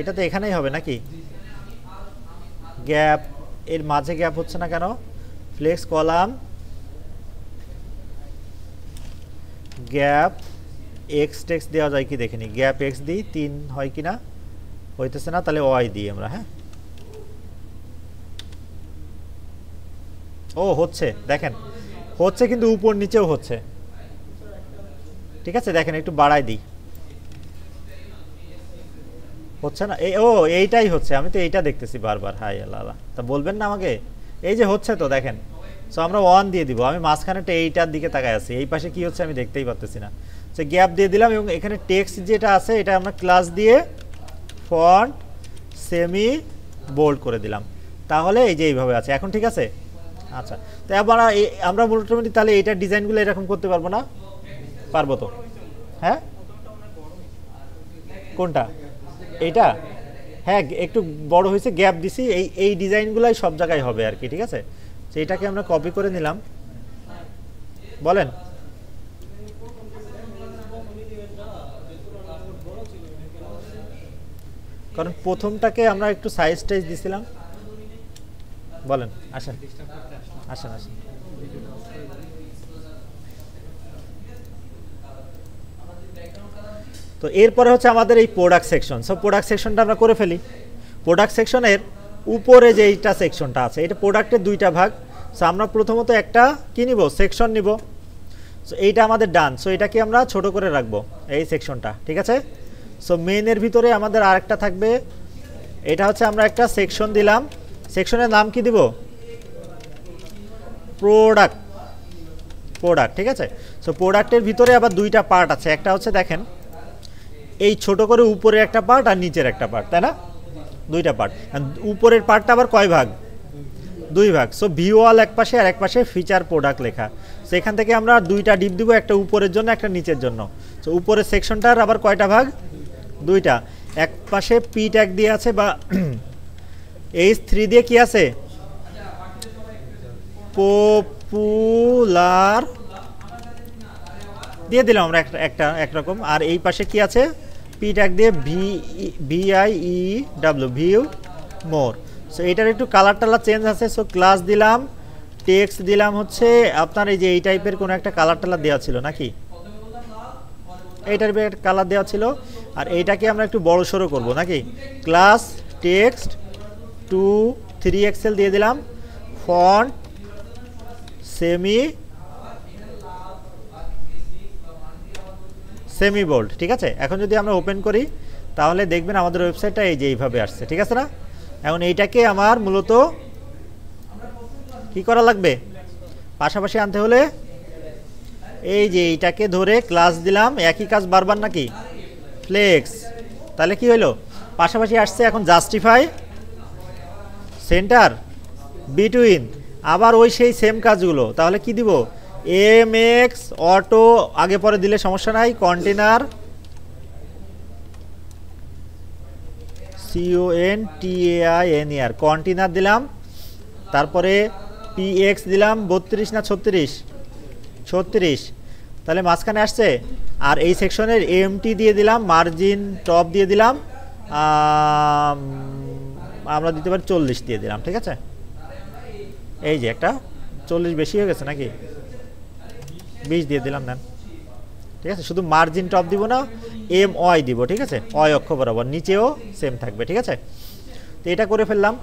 এটা তো এখানেই হবে নাকি? গ্যাপ এর মাঝে গ্যাপ হচ্ছে না কেন? ফ্লেক্স কলাম গ্যাপ এক্স টেক্স দেওয়া যায় কি দেখিনি, গ্যাপ এক্স দিই 3 হয় কিনা, হইতেছে না, তাহলে ওয়াই দিই আমরা। হ্যাঁ, ও হচ্ছে, দেখেন হচ্ছে, কিন্তু উপর নিচেও হচ্ছে, ঠিক আছে? দেখেন একটু বাড়াই দিই, হচ্ছে না? এই ও এইটাই হচ্ছে, আমি তো এইটা দেখতেছি বারবার। হাই আল্লাহ, তা বলবেন না আমাকে? এই যে হচ্ছে তো, দেখেন। সো আমরা 1 দিয়ে দিব, আমি মাঝখানেটা এইটার দিকে তাকায় আছি, এই পাশে কি হচ্ছে আমি দেখতেই পাচ্তেছি না। সো গ্যাপ দিয়ে দিলাম, এবং এখানে টেক্সট যেটা আছে এটা আমরা ক্লাস দিয়ে ফন্ট সেমি বোল্ড করে দিলাম, তাহলে এই যে এইভাবে আছে এখন, ঠিক আছে? আচ্ছা, তো আমরা মোটামুটি তাহলে এইটার ডিজাইনগুলো এরকম করতে পারবো না? পারবো তো। হ্যাঁ, কোনটা? এইটা? হ্যাঁ, একটু বড় হয়েছে, গ্যাপ দিছি, এই ডিজাইনগুলাই সব জায়গায় হবে আর কি, ঠিক আছে? তো এটাকে আমরা কপি করে নিলাম। বলেন। কারণ প্রথমটাকে আমরা একটু সাইজ টাইজ দিছিলাম। বলেন, আসেন আসেন আসেন। তো এরপরে হচ্ছে আমাদের এই প্রোডাক্ট সেকশন। সব প্রোডাক্ট সেকশনটা আমরা করে ফেলি। প্রোডাক্ট সেকশনের উপরে যে এইটা সেকশনটা আছে, এটা প্রোডাক্টের 2টা ভাগ। সো আমরা প্রথমত একটা কি নিব? সেকশন নিব। সো এইটা আমাদের ডান। সো এটাকে আমরা ছোট করে রাখবো, এই সেকশনটা, ঠিক আছে? সো মেইনের ভিতরে আমাদের আরেকটা থাকবে, এটা হচ্ছে আমরা একটা সেকশন দিলাম। সেকশনের নাম কি দিব? প্রোডাক্ট। প্রোডাক্ট, ঠিক আছে? সো প্রোডাক্টের ভিতরে আবার 2টা পার্ট আছে, একটা হচ্ছে দেখেন এই ছোট করে উপরে একটা পার্ট আর নিচের একটা পার্ট, তাই না? 2টা পার্ট। উপরের পার্টটা আবার কয় ভাগ? 2 ভাগ। সো ভিওয়াল এক পাশে আর এক পাশে ফিচার প্রোডাক্ট লেখা। সো এখান থেকে আমরা 2টা ডিপ দিব, একটা উপরের জন্য একটা নিচের জন্য। সো উপরের সেকশনটার আবার কয়টা ভাগ? 2টা। এক পাশে পি ট্যাগ দিয়ে আছে, বা H3 দিয়ে কি আছে? পপুলার দিয়ে দিলাম আমরা একটা একরকম। আর এই পাশে কি আছে? পি ট্যাগ দিয়ে VIEW ভিউ মোর। সো এটার একটু কালার টালার চেঞ্জ আছে। সো ক্লাস দিলাম, টেক্সট দিলাম হচ্ছে আপনার এই যে এই টাইপের কোনো একটা কালার টালার দেওয়া ছিল নাকি? এই টাইপের একটা কালার দেওয়া ছিল। আর এইটাকে আমরা একটু বড় সড়ো করবো নাকি? ক্লাস টেক্সট 2 3 দিয়ে দিলাম, ফন্ট সেমি বোল্ড, ঠিক আছে? এখন যদি আমরা ওপেন করি তাহলে দেখবেন আমাদের ওয়েবসাইটটা এই যে এইভাবে আসছে, ঠিক আছে না? এখন এইটাকে আমার মূলত কি করা লাগবে? পাশাপাশি আনতে হলে এই যে এইটাকে ধরে ক্লাস দিলাম, একই কাজ বারবার নাকি? ফ্লেক্স, তাহলে কি হলো? পাশাপাশি আসছে। এখন জাস্টিফাই সেন্টার বিটুইন, আবার ওই সেই সেম কাজগুলো। তাহলে কি দিব? MX অটো আগে পরে দিলে সমস্যা নাই। কন্টেনার CONTAINER কন্টেনার দিলাম। তারপরে PX দিলাম 32 না 36? 36। তাহলে মাঝখানে আসছে। আর এই সেকশনের AMT দিয়ে দিলাম, মার্জিন টপ দিয়ে দিলাম, আমরা দিতে পারি 40 দিয়ে দিলাম, ঠিক আছে? এই যে একটা 40 বেশি হয়ে গেছে নাকি? 20 দিয়ে দিলাম দেন, ঠিক আছে। শুধু মার্জিন টপ দিব না, এম ওয়াই দিব, ঠিক আছে, ওয়াই অক্ষ বরাবর, নিচেও সেম থাকবে, ঠিক আছে। তো এটা করে ফেললাম।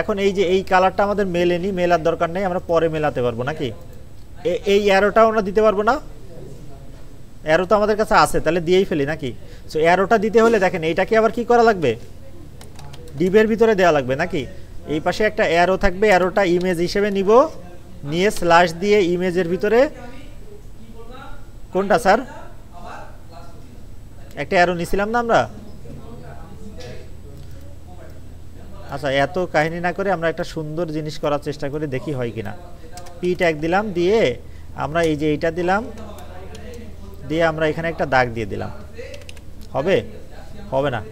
এখন এই যে এই কালারটা আমাদের মেলেনি, মেলার দরকার নেই, আমরা পরে মেলাতে পারবো নাকি? এই অ্যারোটাও আমরা দিতে পারবো না? অ্যারো তো আমাদের কাছে আছে, তাহলে দিয়েই ফেলি নাকি? সো অ্যারোটা দিতে হলে দেখেন এইটাকে আবার কি করা লাগবে, ডিবের ভিতরে দেওয়া লাগবে নাকি? এই পাশে একটা অ্যারো থাকবে, অ্যারোটা ইমেজ হিসেবে নিব, নিয়ে স্ল্যাশ দিয়ে ইমেজের ভিতরে কোনটা স্যার, একটা অ্যারো নিছিলাম না আমরা? আচ্ছা, এত কাহিনী না করে আমরা একটা সুন্দর জিনিস করার চেষ্টা করে দেখি হয় কিনা। পি ট্যাগ দিলাম, দিয়ে আমরা এই যে এইটা দিলাম, দিয়ে আমরা এখানে একটা দাগ দিয়ে দিলাম। হবে? হবে না।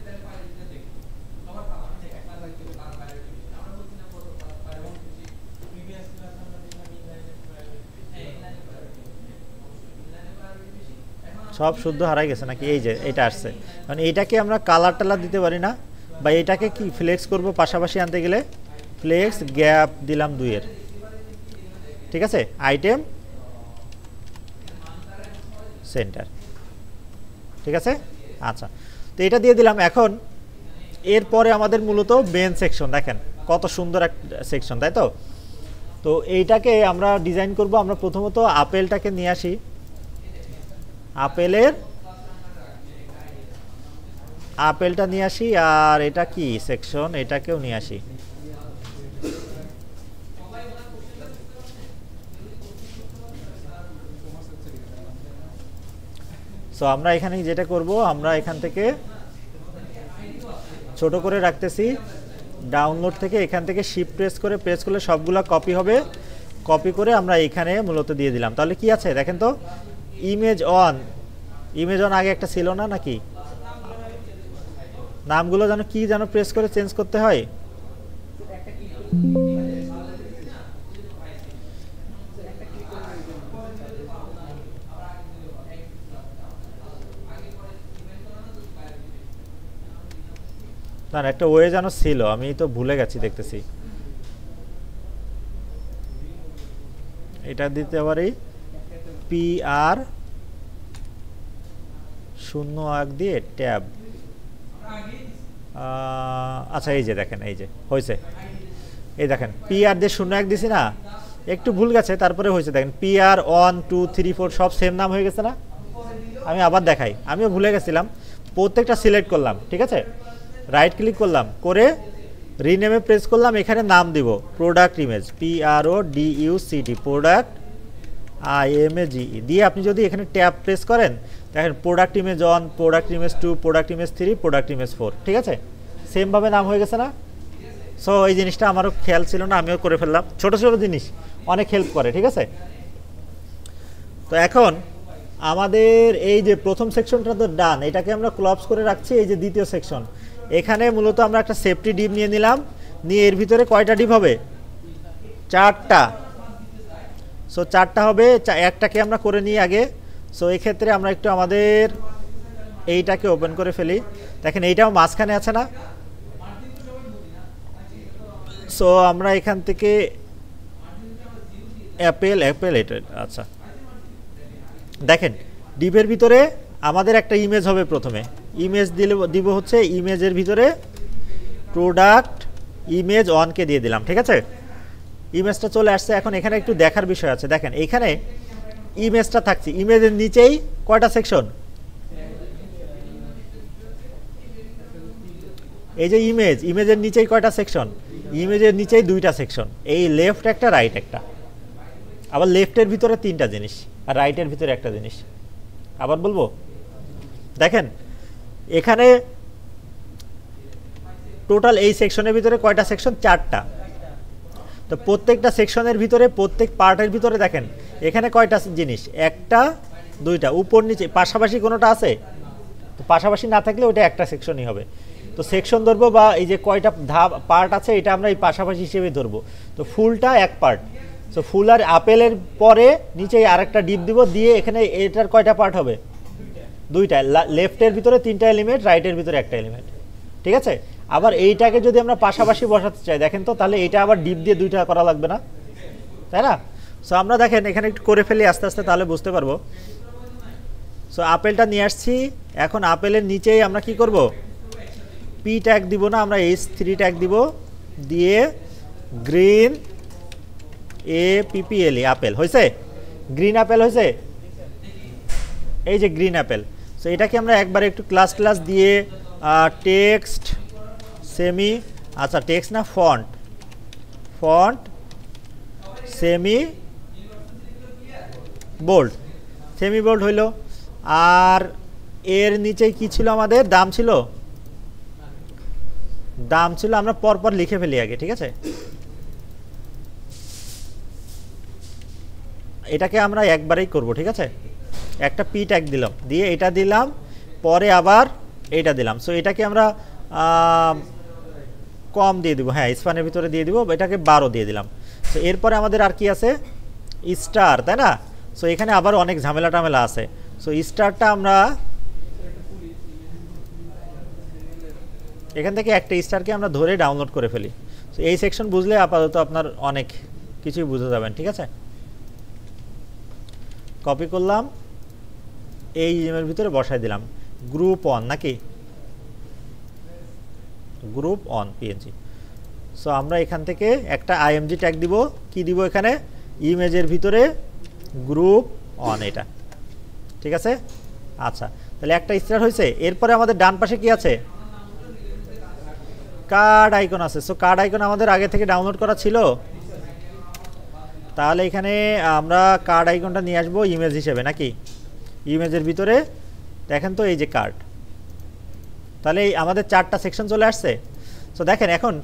সব শুদ্ধ হারাই গেছে নাকি? এই যে এটা আসছে, মানে এইটাকে আমরা কালার টালার দিতে পারি না, বা এটাকে কি ফ্লেক্স করব পাশাপাশি আনতে গেলে, ফ্লেক্স গ্যাপ দিলাম 2 এর, ঠিক আছে, আইটেম সেন্টার, ঠিক আছে। আচ্ছা, তো এটা দিয়ে দিলাম। এখন এরপরে আমাদের মূলত মেন সেকশন, দেখেন কত সুন্দর একটা সেকশন, তাই তো? তো এইটাকে আমরা ডিজাইন করব। আমরা প্রথমত আপেলটাকে নিয়ে আসি, আপেলটা নিয়ে আসি, আর এটা কি সেকশন, এটাকেও নিয়ে আসি। সো আমরা এখানে যেটা করব, আমরা এখান থেকে ছোট করে রাখতেছি, ডাউনলোড থেকে এখান থেকে শিফট প্রেস করলে সবগুলা কপি হবে, কপি করে আমরা এখানে মূলত দিয়ে দিলাম। তাহলে কি আছে দেখেন তো, ইমেজ অন আগে একটা ছিল না নাকি? নামগুলো যেন কি যেন প্রেস করে চেঞ্জ করতে হয়, না একটা ওয়ে যেন ছিল, আমি তো ভুলে গেছি দেখতেছি। এটা দিতে পারি পি আর 01 দিয়ে ট্যাব। আচ্ছা, এই যে দেখেন, এই যে হয়েছে, এই দেখেন পি আর দিয়ে 01 দিছি না, একটু ভুল গেছে, তারপরে হয়েছে দেখেন পি আর 1 2 3 4 সব সেম নাম হয়ে গেছে না? আমি আবার দেখাই, আমিও ভুলে গেছিলাম। প্রত্যেকটা সিলেক্ট করলাম, ঠিক আছে, রাইট ক্লিক করলাম, করে রিনেমে প্রেস করলাম, এখানে নাম দিব product image, PRODUCT, product IMAGE দিয়ে আপনি যদি এখানে ট্যাব প্রেস করেন, দেখেন product image 1, product image 2, product image 3, product image 4, ঠিক আছে, সেমভাবে নাম হয়ে গেছে না? সো এই জিনিসটা আমারও খেয়াল ছিল না, আমিও করে ফেললাম। ছোট ছোট জিনিস অনেক হেল্প করে, ঠিক আছে। তো এখন আমাদের এই যে প্রথম সেকশনটা তো ডান, এটাকে আমরা ক্লোজ করে রাখছি। এই যে দ্বিতীয় সেকশন, এখানে মূলত আমরা একটা সেফটি ডিপ নিয়ে নিলাম, নিয়ে এর ভিতরে কয়টা ডিপ হবে? 4টা। সো 4টা হবে, একটাকে আমরা করে নিই আগে। সো এই ক্ষেত্রে আমরা একটু আমাদের এইটাকে ওপেন করে ফেলি, দেখেন এইটাও মাঝখানে আছে না? সো আমরা এখান থেকে অ্যাপেল এটা, আচ্ছা দেখেন ডিপের ভিতরে আমাদের একটা ইমেজ হবে, প্রথমে ইমেজ দিব হচ্ছে ইমেজের ভিতরে প্রোডাক্ট ইমেজ 1কে দিয়ে দিলাম, ঠিক আছে, ইমেজটা চলে আসছে। এখন এখানে একটু দেখার বিষয় আছে, দেখেন এখানে ইমেজটা থাকছে, ইমেজের নিচেই কয়টা সেকশন, এই যে ইমেজের নিচেই কয়টা সেকশন, ইমেজের নিচেই 2টা সেকশন, এই লেফট একটা রাইট একটা, আবার লেফটের ভিতরে 3টা জিনিস আর রাইটের ভিতরে একটা জিনিস। আবার বলবো, দেখেন এখানে টোটাল এই সেকশনের ভিতরে কয়টা সেকশন? 4টা। তো প্রত্যেকটা সেকশনের ভিতরে, প্রত্যেক পার্টের ভিতরে দেখেন এখানে কয়টা জিনিস, 1টা 2টা, উপর নিচে পাশাপাশি কোনোটা আছে? তো পাশাপাশি না থাকলে ওটা একটা সেকশনই হবে। তো সেকশন ধরবো, বা এই যে কয়টা পার্ট আছে এটা আমরা এই পাশাপাশি হিসেবে ধরবো। তো ফুলটা 1 পার্ট, সো ফুল আর আপেলের পরে নিচে আরেকটা ডিপ দিব, দিয়ে এখানে এটার কয়টা পার্ট হবে? 2টা, লেফটের ভিতরে 3টা এলিমেন্ট, রাইটের ভিতরে একটা এলিমেন্ট, ঠিক আছে। আবার এইটাকে যদি আমরা পাশাপাশি বসাতে চাই, দেখেন তো, তাহলে এটা আবার ডিপ দিয়ে 2টা করা লাগবে না, তাই না? সো আমরা দেখেন এখানে একটু করে ফেলি আস্তে আস্তে, তাহলে বুঝতে পারবো। সো আপেলটা নিয়ে আসছি, এখন আপেলের নিচেই আমরা কি করব, পি ট্যাগ দিব না, আমরা H3 ট্যাগ দিব, দিয়ে গ্রিন APPLE আপেল হয়েছে, গ্রিন আপেল হয়েছে, এই যে গ্রিন আপেল। সো এটাকে আমরা একবার একটু ক্লাস দিয়ে টেক্সট সেমি, আচ্ছা টেক্সট না font semi bold, semi bold হইল। আর এর নিচে কি ছিল, আমাদের দাম ছিল, আমরা পরপর লিখে ফেলি আগে, ঠিক আছে। এটাকে আমরা একবারেই করব, ঠিক আছে। একটা পি ট্যাগ দিলাম, দিয়ে এটা দিলাম, পরে আবার এইটা দিলাম। সো এটাকে আমরা কম দিয়ে দিব, হ্যাঁ স্প্যানের ভিতরে দিয়ে দিব, এটাকে 12 দিয়ে দিলাম। সো এরপরে আমাদের আর কি আছে, স্টার, তাই না। সো এখানে আবার অনেক ঝামেলা আছে। সো স্টারটা আমরা এখান থেকে একটা স্টারকে আমরা ধরে ডাউনলোড করে ফেলি। সো এই সেকশন বুঝলে আপাতত আপনার অনেক কিছুই বুঝে যাবেন, ঠিক আছে। কপি করলাম, এই ইমের ভিতরে বসাই দিলাম, গ্রুপ অন নাকি, গ্রুপ অন PNG। সো আমরা এখান থেকে একটা IMG ট্যাগ দিব, কি দিব এখানে, ইমেজের ভিতরে গ্রুপ অন, এটা ঠিক আছে। আচ্ছা, তাহলে একটা স্টার হয়েছে। এরপরে আমাদের ডান পাশে কি আছে, কার্ড আইকন আছে। সো কার্ড আইকন আমাদের আগে থেকে ডাউনলোড করা ছিল, তাহলে এখানে আমরা কার্ড আইকনটা নিয়ে আসবো ইমেজ হিসেবে নাকি, ইমেজের ভিতরে দেখেন তো এই যে কার্ড, তাহলে আমাদের 4টা সেকশন চলে আসছে। সো দেখেন এখন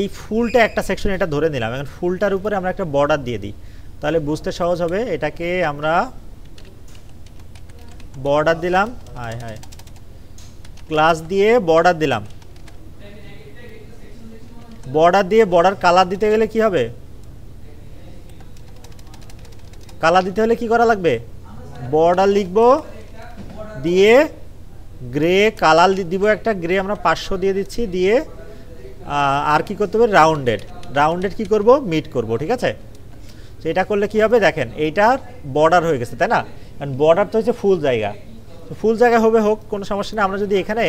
এই ফুলটা একটা সেকশন, এটা ধরে নিলাম, এখন ফুলটার উপরে আমরা একটা বর্ডার দিয়ে দিই, তাহলে বুঝতে সহজ হবে। এটাকে আমরা বর্ডার দিলাম, ক্লাস দিয়ে বর্ডার দিলাম, বর্ডার দিয়ে বর্ডার কালার দিতে গেলে কি হবে, কালার দিতে হলে কি করা লাগবে, বর্ডার লিখব, দিয়ে গ্রে কালার দিব, একটা গ্রে আমরা 500 দিয়ে দিচ্ছি, দিয়ে আর কি করতে হবে, রাউন্ডেড কি করব, মিট করব, ঠিক আছে। তো এটা করলে কি হবে, দেখেন এইটার বর্ডার হয়ে গেছে, তাই না। কারণ বর্ডার তো হচ্ছে ফুল জায়গা, ফুল জায়গা হবে, হোক কোনো সমস্যা নেই। আমরা যদি এখানে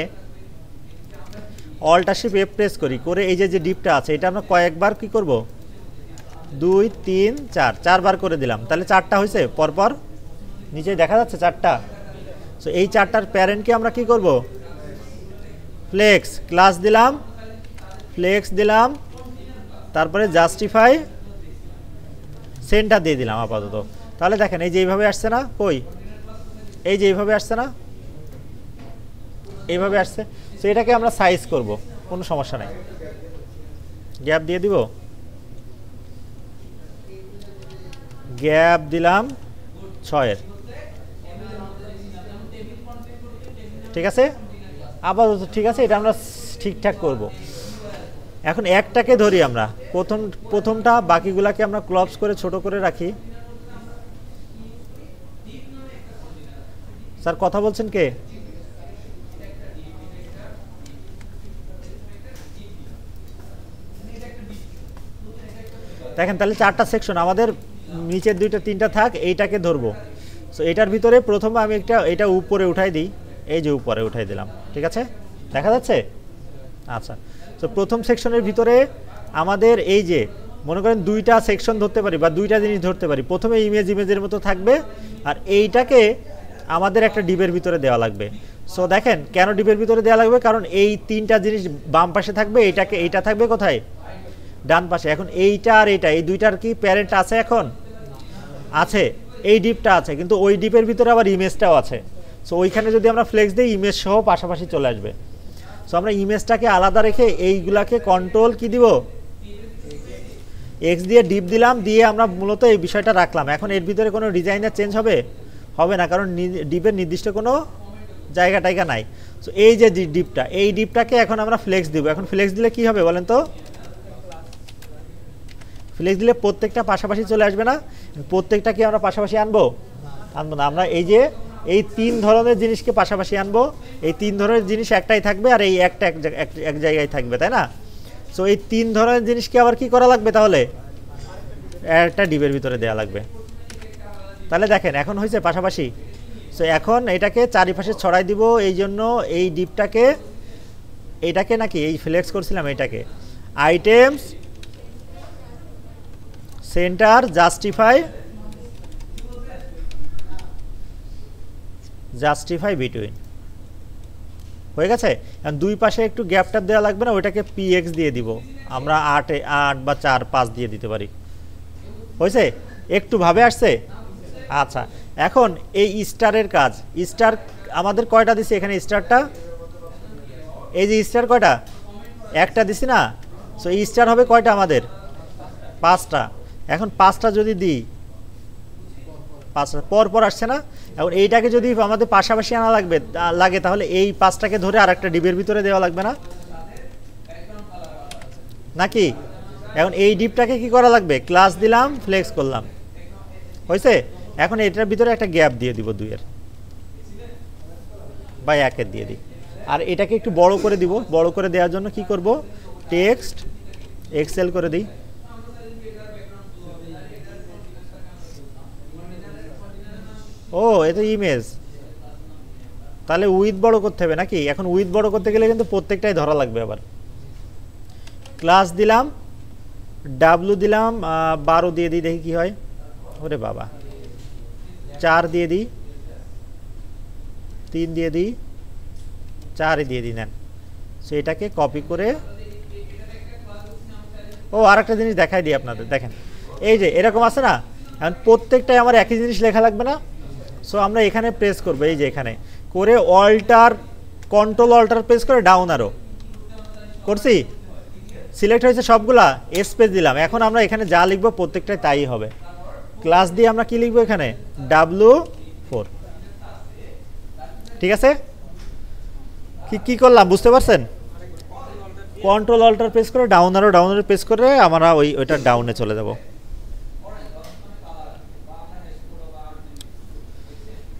Alt+Shift F প্রেস করি, করে এই যে ডিপটা আছে, এটা আমরা কয়েকবার কি করব, 2 3 4 4বার করে দিলাম, তাহলে 4টা হয়েছে পরপর, নিচে দেখা যাচ্ছে 4টা। সো এই 4টার প্যারেন্টকে আমরা কি করব, ফ্লেক্স, ক্লাস দিলাম, ফ্লেক্স দিলাম, তারপরে জাস্টিফাই সেন্টার দিয়ে দিলাম আপাতত। তাহলে দেখেন এই যে এইভাবে আসছে না, কই এই যে এইভাবে আসছে না, এইভাবে আসছে। সো এটাকে আমরা সাইজ করব, কোনো সমস্যা নাই, গ্যাপ দিয়ে দিব, গ্যাপ দিলাম 6-এর, ঠিক আছে আপাতত, ঠিক আছে। এটা আমরা ঠিকঠাক করব। এখন একটাকে ধরি আমরা, প্রথমটা, বাকিগুলাকে আমরা ক্লপস করে ছোট করে রাখি। স্যার কথা বলছেন কে, দেখেন তাহলে 4টা সেকশন আমাদের, নিচের 2টা 3টা থাক, এইটাকে ধরবো। সো এটার ভিতরে প্রথমে আমি এটা উপরে উঠাই দিই, এই যে উপরে উঠাই দিলাম, ঠিক আছে, দেখা যাচ্ছে। আচ্ছা, তো প্রথম সেকশনের ভিতরে আমাদের এই যে মনে করেন 2টা সেকশন ধরতে পারি বা 2টা জিনিস ধরতে পারি। প্রথমে ইমেজের মতো থাকবে, আর এইটাকে আমাদের একটা ডিপের ভিতরে দেওয়া লাগবে। সো দেখেন কেন ডিপের ভিতরে দেওয়া লাগবে, কারণ এই 3টা জিনিস বাম পাশে থাকবে, এইটা থাকবে কোথায়, ডান পাশে। এখন এইটা আর এইটা, এই 2টার কি প্যারেন্ট আছে, এখন আছে, এই ডিপটা আছে, কিন্তু ওই ডিপের ভিতরে আবার ইমেজটাও আছে। সো ওইখানে যদি আমরা ফ্লেক্স দিই, ইমেজ সহ পাশাপাশি চলে আসবে। সো আমরা ইমেজটাকে আলাদা রেখে এইগুলাকে কন্ট্রোল কি দিব, এক্স দিয়ে ডিপ দিলাম, দিয়ে আমরা মূলত এই বিষয়টা রাখলাম। এখন এর ভিতরে কোনো ডিজাইনের চেঞ্জ হবে না, কারণ ডিপের নির্দিষ্ট কোনো জায়গা নাই। সো এই যে ডিপটা, এই ডিপটাকে এখন আমরা ফ্লেক্স দিব। এখন ফ্লেক্স দিলে কি হবে বলেন তো, ফ্লেক্স দিলে প্রত্যেকটা পাশাপাশি চলে আসবে না, প্রত্যেকটা কি আমরা পাশাপাশি আনবো না। আমরা এই যে এই 3 ধরনের জিনিসকে পাশাপাশি আনবো, এই 3 ধরনের জিনিস একটাই থাকবে, আর এই একটা এক জায়গায় থাকবে, তাই না। সো এই 3 ধরনের জিনিসকে আবার কি করা লাগবে, তাহলে একটা ডিপের ভিতরে দেওয়া লাগবে। তাহলে দেখেন এখন হয়েছে পাশাপাশি। সো এখন এটাকে চারিপাশে ছড়াই দিব, এই জন্য এই ডিপটাকে এইটাকে নাকি এই ফ্লেক্স করছিলাম এটাকে আইটেমস সেন্টার জাস্টিফাই বিটুইন হয়ে গেছে। এখন দুই পাশে একটু গ্যাপটা দেওয়া লাগবে না, ওইটাকে পিএক্স দিয়ে দিব আমরা 8 বা 4 5 দিয়ে দিতে পারি। হয়েছে? একটু ভাবে আসছে? আচ্ছা, এখন এই স্টারের কাজ, স্টার আমাদের কয়টা দিছি এখানে? স্টারটা এই যে স্টার কয়টা? একটা দিছি না? সো এই স্টার হবে কয়টা আমাদের? 5টা। এখন 5টা যদি দিই, 5টা পর পর আসছে না? এখন এইটাকে যদি আমাদের পাশাপাশি আনা লাগে তাহলে এই 5টাকে ধরে আর একটা ডিপের ভিতরে দেওয়া লাগবে না নাকি? এখন এই ডিপটাকে কি করা লাগবে? ক্লাস দিলাম, ফ্লেক্স করলাম, হয়েছে? এখন এটার ভিতরে একটা গ্যাপ দিয়ে দিব 2 এর বা 1 এর দিয়ে দিই। আর এটাকে একটু বড় করে দিব। বড় করে দেওয়ার জন্য কি করব? টেক্সট এক্সেল করে দিই। ও এটা ইমেজ, তাহলে উইথ বড় করতে হবে নাকি? এখন উইথ বড় করতে গেলে কিন্তু প্রত্যেকটাই ধরা লাগবে। আবার ক্লাস দিলাম, ডাব্লু দিলাম 12 দিয়ে দিই, দেখি কি হয়। ওরে বাবা, 4 দিয়ে দিই, 3 দিয়ে দিই, 4 দিয়ে দিই। নেন, সেটাকে কপি করে আরেকটা জিনিস দেখাই দিই আপনাদের। দেখেন এই যে এরকম আছে না, এখন প্রত্যেকটাই আমার একই জিনিস লেখা লাগবে না। সো আমরা এখানে প্রেস করব, এই যে এখানে করে কন্ট্রোল অল্টার প্রেস করে ডাউন আরো করছি, সিলেক্ট হয়েছে সবগুলা, স্পেস দিলাম। এখন আমরা এখানে যা লিখবো প্রত্যেকটাই তাই হবে। ক্লাস দিয়ে আমরা কি লিখবো এখানে? W4। ঠিক আছে? কি করলাম বুঝতে পারছেন? কন্ট্রোল অল্টার প্রেস করে ডাউন আরো প্রেস করে আমরা ওইটা ডাউনে চলে যাব।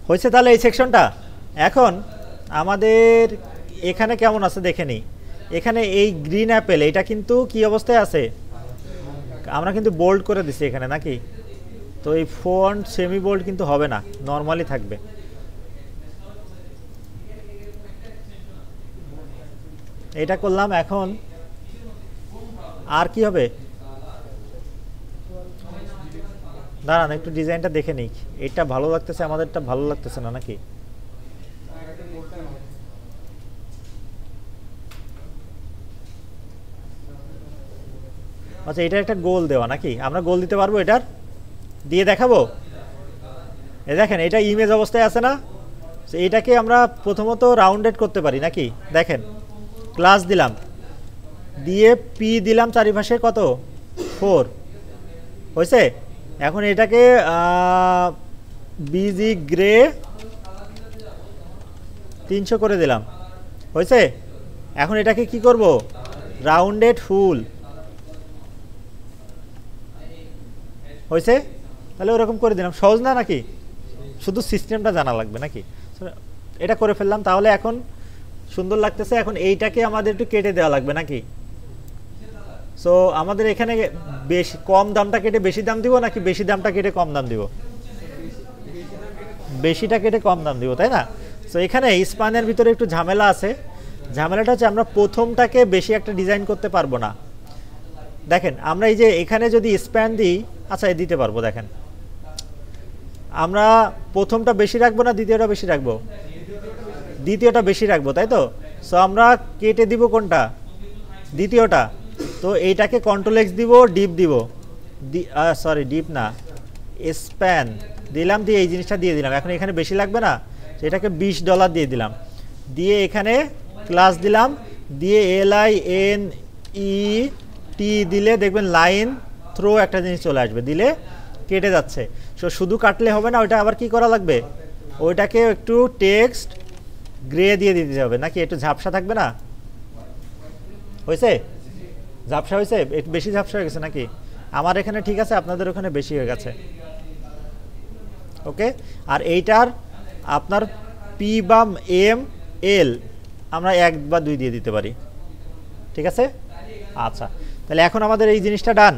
হয়েছে তাহলে এই সেকশনটা। এখন আমাদের এখানে কেমন আছে দেখে নিই। এখানে এই গ্রিন অ্যাপেল এটা কিন্তু কি অবস্থায় আছে? আমরা কিন্তু বোল্ড করে দিছি এখানে নাকি? তো এই ফন্ট সেমি বোল্ড কিন্তু হবে না, নর্মালি থাকবে। এটা করলাম। এখন আর কি হবে? দাঁড়ান একটু ডিজাইনটা দেখে নিই। এটা ভালো লাগতেছে, আমাদেরটা ভালো লাগতেছে না নাকি? আচ্ছা, এটা একটা গোল দেওয়া নাকি? আমরা গোল দিতে পারবো? এটার দিয়ে দেখাবো। এই দেখেন এটা ইমেজ অবস্থায় আছে না? এইটাকে আমরা প্রথমত রাউন্ডেড করতে পারি নাকি? দেখেন ক্লাস দিলাম, দিয়ে পি দিলাম চারিপাশে কত? 4 হয়েছে। এখন এটাকে বিজি গ্রে 300 করে দিলাম, হয়েছে। এখন এটাকে কি করব? রাউন্ডেড ফুল, হয়েছে। তাহলে ওরকম করে দিলাম। সহজ না নাকি? শুধু সিস্টেমটা জানা লাগবে নাকি? এটা করে ফেললাম। তাহলে এখন সুন্দর লাগতেছে। এখন এইটাকে আমাদের একটু কেটে দেওয়া লাগবে নাকি? সো আমাদের এখানে বেশি কম দামটা কেটে বেশি দাম দিব নাকি বেশি দামটা কেটে কম দাম দিব? বেশিটা কেটে কম দাম দিব, তাই না? সো এখানে স্পানের ভিতরে একটু ঝামেলা আছে। ঝামেলাটা হচ্ছে আমরা প্রথমটাকে বেশি একটা ডিজাইন করতে পারবো না। দেখেন আমরা এই যে এখানে যদি স্প্যান দিই, আচ্ছা দিতে পারবো। দেখেন আমরা প্রথমটা বেশি রাখবো না দ্বিতীয়টা বেশি রাখবো? দ্বিতীয়টা বেশি রাখবো, তাই তো? সো আমরা কেটে দিব কোনটা? দ্বিতীয়টা। তো এইটাকে কন্ট্রোল এক্স দিব, ডিপ দিব, সরি ডিপ না, স্প্যান দিলাম, দিয়ে এই জিনিসটা দিয়ে দিলাম। এখন এখানে বেশি লাগবে না, সেটাকে $20 দিয়ে দিলাম, দিয়ে এখানে ক্লাস দিলাম, দিয়ে LINET দিলে দেখবেন লাইন থ্রো একটা জিনিস চলে আসবে, দিলে কেটে যাচ্ছে। সো শুধু কাটলে হবে না, ওইটা আবার কি করা লাগবে? ওইটাকে একটু টেক্সট গ্রে দিয়ে দিতে হবে নাকি? একটু ঝাপসা থাকবে না? হয়েছে? ঝাপসা হয়েছে? একটু বেশি ঝাপসা হয়ে গেছে নাকি? আমার এখানে ঠিক আছে, আপনাদের ওখানে বেশি হয়ে গেছে। ওকে। আর এইটার আপনার পি বা এম এল আমরা 1 বা 2 দিয়ে দিতে পারি, ঠিক আছে? আচ্ছা, তাহলে এখন আমাদের এই জিনিসটা ডান।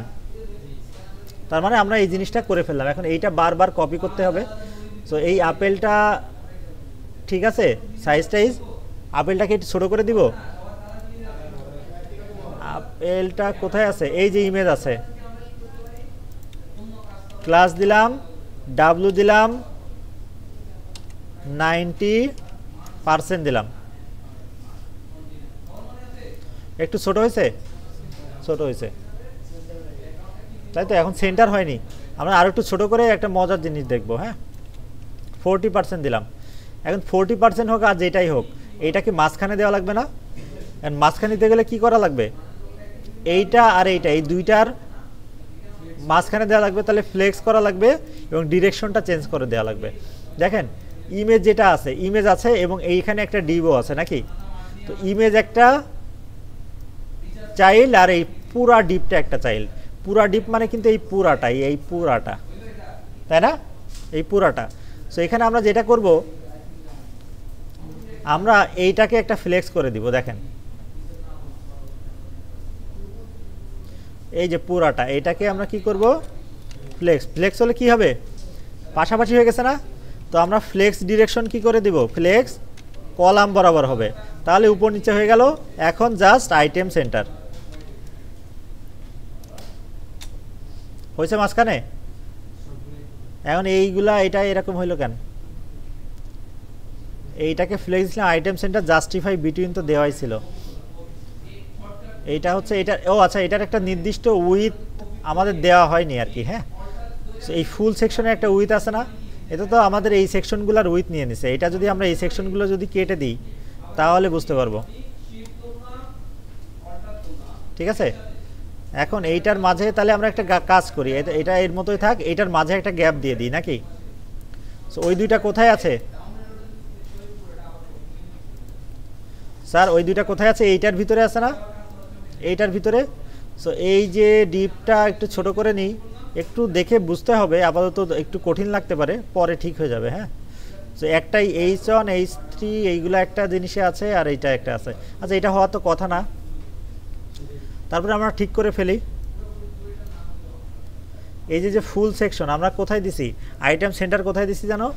তার মানে আমরা এই জিনিসটা করে ফেললাম। এখন এইটা বারবার কপি করতে হবে। সো এই আপেলটা ঠিক আছে, সাইজ আপেলটাকে একটু ছোটো করে দিব। আপেলটা কোথায় আছে? এই যে ইমেজ আছে, ক্লাস দিলাম, ডাব্লু দিলাম, 90% দিলাম। একটু ছোট হয়েছে, ছোট হয়েছে তাই তো। এখন সেন্টার হয়নি, আমরা আরও একটু ছোট করে একটা মজার জিনিস দেখবো। হ্যাঁ, 40% দিলাম। এখন 40% হোক আর যেটাই হোক, এইটাকে মাঝখানে দেওয়া লাগবে না? মাঝখানে দিতে গেলে কি করা লাগবে? এইটা আর এইটা, এই দুইটার মাঝখানে দেওয়া লাগবে। তাহলে ফ্লেক্স করা লাগবে এবং ডিরেকশনটা চেঞ্জ করে দেওয়া লাগবে। দেখেন ইমেজ যেটা আছে, ইমেজ আছে এবং এইখানে একটা ডিবও আছে নাকি? তো ইমেজ একটা চাইল্ড আর এই পুরা ডিপটা একটা চাইল্ড। পুরা ডিপ মানে কিন্তু এই পুরাটাই, এই পুরাটা, তাই না? এই পুরাটা। সো এখানে আমরা যেটা করব, আমরা এইটাকে একটা ফ্লেক্স করে দিব। দেখেন এই যে পুরাটা, এইটাকে আমরা কি করব? ফ্লেক্স হলে কি হবে? পাশাপাশি হয়ে গেছে না? তো আমরা ফ্লেক্স ডিরেকশন কি করে দিব? ফ্লেক্স কলাম বরাবর হবে, তাহলে উপর নিচে হয়ে গেল। এখন জাস্ট আইটেম সেন্টার হয়েছে মাঝখানে। এখন এইগুলা এটা এরকম হইলো কেন? এইটাকে ফ্লেক্স দিলাম, আইটেম সেন্টার জাস্টিফাই বিটুইন তো দেওয়াই ছিল। এইটা হচ্ছে এটা, ও আচ্ছা, এটার একটা নির্দিষ্ট উইথ আমাদের দেওয়া হয়নি আর কি। হ্যাঁ, এই ফুল সেকশনে একটা উইথ আছে না? এটা তো আমাদের এই সেকশনগুলোর উইথ নিয়ে নিছে। এটা যদি আমরা এই সেকশনগুলো যদি কেটে দিই তাহলে বুঝতে পারবো। ঠিক আছে, এখন এইটার মাঝে তাহলে আমরা একটা কাজ করি, এটা এর মতোই থাক, এইটার মাঝে একটা গ্যাপ দিয়ে দিই নাকি? সো ওই দুইটা কোথায় আছে স্যার? ওই দুইটা কোথায় আছে? এইটার ভিতরে আছে না? এইটার ভিতরে। সো এই যে ডিপটা একটু ছোট করে নিই, একটু দেখে বুঝতে হবে, আপাতত একটু কঠিন লাগতে পারে, পরে ঠিক হয়ে যাবে। হ্যাঁ, সো একটাই H1 H3 এইগুলো একটা জিনিসে আছে আর এইটা একটা আছে। আচ্ছা, এটা হওয়ার তো কথা না। তারপরে আমরা ঠিক করে ফেলি। এই যে ফুল সেকশন আমরা কোথায় দিছি? আইটেম সেন্টার কোথায় দিছি জানো?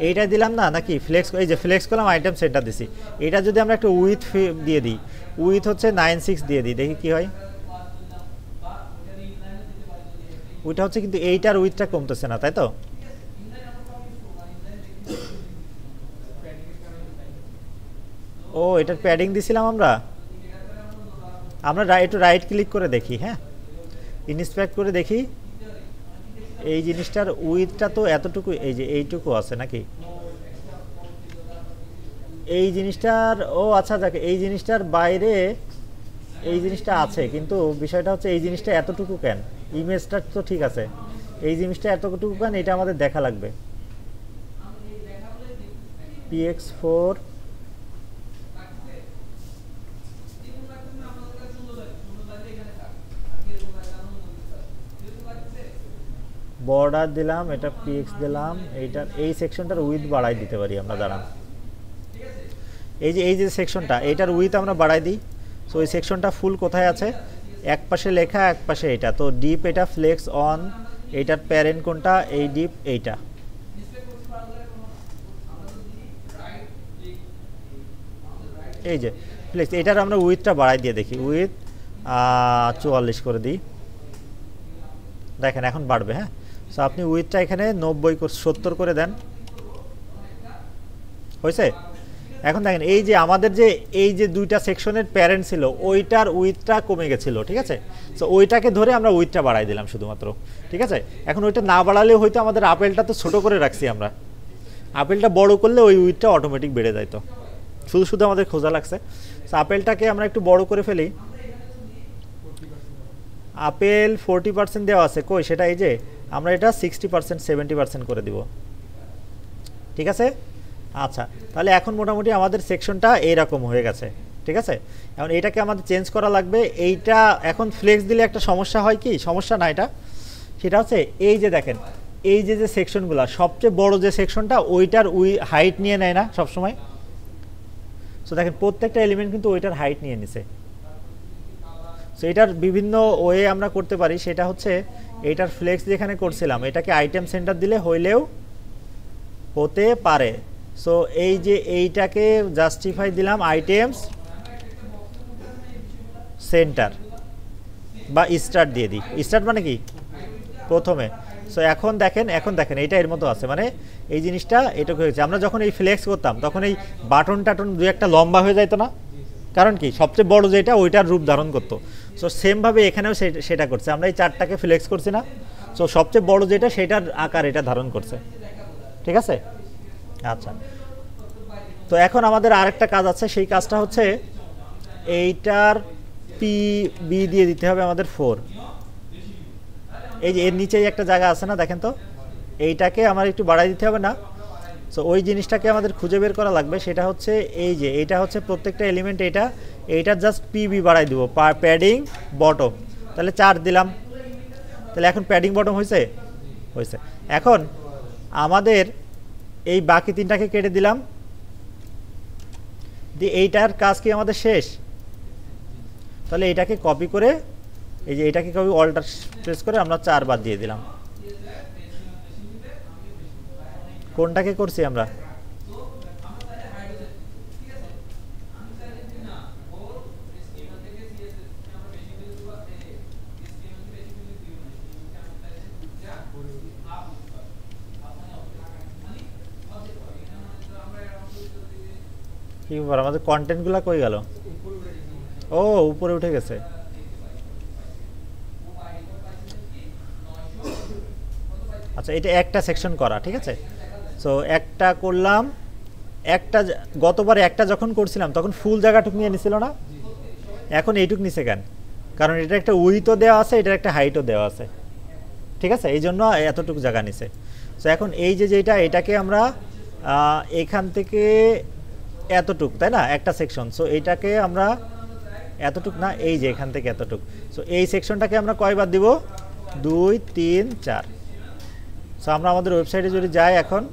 এইটা দিলাম না নাকি? ফ্লেক্স, এই যে ফ্লেক্স করলাম, আইটেম সেন্টার দিছি। এটা যদি আমরা একটা উইথ দিয়ে দিই, উইথ হচ্ছে 96 দিয়ে দিই, দেখি কি হয়। ওইটা হচ্ছে কিন্তু এইটার উইথটা কমতেছে না, তাই তো? ও, এটার প্যাডিং দিছিলাম আমরা। একটু রাইট ক্লিক করে দেখি। হ্যাঁ, ইন্সপেক্ট করে দেখি। এই জিনিসটার উইথটা তো এতটুকু, এই যে এইটুকু আছে নাকি? এই জিনিসটার, ও আচ্ছা, দেখে এই জিনিসটার বাইরে এই জিনিসটা আছে, কিন্তু বিষয়টা হচ্ছে এই জিনিসটা এতটুকু কেন? ইমেজটা তো ঠিক আছে, এই জিনিসটা এতটুকু কেন? এটা আমাদের দেখা লাগবে। px4 বর্ডার দিলাম, এটা px দিলাম, এইটার এই সেকশনটার উইথ বাড়াই দিতে পারি আমরা। দাঁড়ান, এই যে সেকশনটা, এইটার উইথ আমরা বাড়াই দিই। সো এই সেকশনটা ফুল কোথায় আছে? এক পাশে লেখা, এক পাশে এটা। তো ডিপ এটা ফ্লেক্স অন, এইটার প্যারেন্ট কোনটা? এই ডিপ, এইটা। এই যে ফ্লেক্স, এটার আমরা উইথটা বাড়াই দিয়ে দেখি। উইথ 44 করে দিই, দেখেন এখন বাড়বে। হ্যাঁ, সো আপনি উইথটা এখানে 70 করে দেন, হয়েছে? এখন দেখেন এই যে আমাদের যে এই যে দুইটা সেকশনের প্যারেন্ট ছিল, ওইটার উইথটা কমে গেছিলো। ঠিক আছে, সো ওইটাকে ধরে আমরা উইথটা বাড়াই দিলাম শুধুমাত্র। ঠিক আছে, এখন ওইটা না বাড়ালেও হয়তো আমাদের আপেলটা তো ছোট করে রাখছি আমরা, আপেলটা বড় করলে ওই উইথটা অটোমেটিক বেড়ে যায়। তো শুধু আমাদের খোঁজা লাগছে। সো আপেলটাকে আমরা একটু বড় করে ফেলি। আপেল 40% দেওয়া আছে, কই সেটা? এই যে আমরা এটা 60% 70% করে দিব। ঠিক আছে, আচ্ছা, তাহলে এখন মোটামুটি আমাদের সেকশনটা এইরকম হয়ে গেছে। ঠিক আছে, এখন এইটাকে আমাদের চেঞ্জ করা লাগবে। এইটা এখন ফ্লেক্স দিলে একটা সমস্যা হয়, কি সমস্যা না এটা, সেটা হচ্ছে এই যে দেখেন এই যে সেকশনগুলো, সবচেয়ে বড় যে সেকশনটা ওইটার হাইট নিয়ে নেয় না সবসময়। সো দেখেন প্রত্যেকটা এলিমেন্ট কিন্তু ওইটার হাইট নিয়ে নিছে। সো এটার বিভিন্ন ওয়ে আমরা করতে পারি, সেটা হচ্ছে এইটার ফ্লেক্স যেখানে করছিলাম এটাকে আইটেম সেন্টার দিলে হইলেও হতে পারে। সো এই যে এইটাকে জাস্টিফাই দিলাম আইটেমস সেন্টার বা স্টার্ট দিয়ে দিই। স্টার্ট মানে কি প্রথমে। সো এখন দেখেন এইটা এর মতো আছে, মানে এই জিনিসটা এটুকু হয়েছে। আমরা যখন এই ফ্লেক্স করতাম তখন এই বাটন টাটন দু একটা লম্বা হয়ে যাইতো না, কারণ কি সবচেয়ে বড় যেটা ওইটার রূপ ধারণ করতো। সো সেমভাবে এখানেও সেটা করছে, আমরা এই চারটাকে ফ্লেক্স করছি না, সো সবচেয়ে বড় যেটা সেটার আকার এটা ধারণ করছে, ঠিক আছে। আচ্ছা, তো এখন আমাদের আরেকটা কাজ আছে, সেই কাজটা হচ্ছে এইটার পি বি দিয়ে দিতে হবে আমাদের 4। এই যে এর নিচেই একটা জায়গা আছে না, দেখেন তো, এইটাকে আমার একটু বাড়াই দিতে হবে না। সো ওই জিনিসটাকে আমাদের খুঁজে বের করা লাগবে, সেটা হচ্ছে এই যে এইটা হচ্ছে প্রত্যেকটা এলিমেন্ট, এইটা জাস্ট পিবি বাড়াই দিব, প্যাডিং বটম, তাহলে 4 দিলাম। তাহলে এখন প্যাডিং বটম হয়েছে। এখন আমাদের এই বাকি তিনটাকে কেটে দিলাম, দিয়ে এইটার কাজ কি আমাদের শেষ। তাহলে এটাকে কপি করে এই যে এটাকে কপি অল্টার প্রেস করে আমরা 4 বাদ দিয়ে দিলাম। কোনটাকে করছি আমরা, কি ব্যাপার আমাদের কন্টেন্টগুলো কই গেল? ও উপরে উঠে গেছে। আচ্ছা, এটা একটা সেকশন করা, ঠিক আছে। সো একটা করলাম, একটা গতবার একটা যখন করছিলাম তখন ফুল জায়গাটুক নিয়ে নিছিল না, এখন এইটুক নিচে কেন? কারণ এটা একটা উইথও দেওয়া আছে, এটার একটা হাইটও দেওয়া আছে, ঠিক আছে, এই জন্য এতটুকু জায়গা নিছে। সো এখন এই যে যেটা এটাকে আমরা এখান থেকে এতটুক, তাই না, একটা সেকশন। সো এইটাকে আমরা এতটুক না, এই যে এখান থেকে এতটুক। সো এই সেকশনটাকে আমরা কয়বার দিব, 2 3 4। সো আমরা আমাদের ওয়েবসাইটে যদি যাই এখন,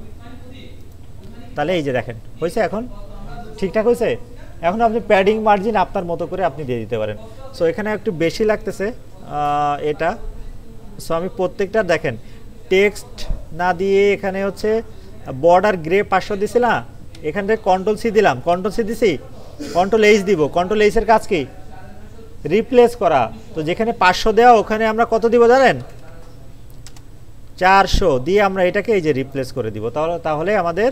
তাহলে এই যে দেখেন হয়েছে, এখন ঠিকঠাক হয়েছে। এখন আপনি প্যাডিং মার্জিন আপনার মতো করে আপনি দিয়ে দিতে পারেন। সো এখানে একটু বেশি লাগতেছে এটা। সো আমি প্রত্যেকটা দেখেন টেক্সট না দিয়ে এখানে হচ্ছে বর্ডার গ্রে 500 দিছি না, এখান থেকে কন্ট্রোল সি দিলাম, কন্ট্রোল সি দিছি, কন্ট্রোল এইচ দিব। কন্ট্রোল এইচের কাজ কি, রিপ্লেস করা। তো যেখানে 500 দেওয়া ওখানে আমরা কত দিব জানেন, 400 দিয়ে আমরা এটাকে এই যে রিপ্লেস করে দিব। তাহলে আমাদের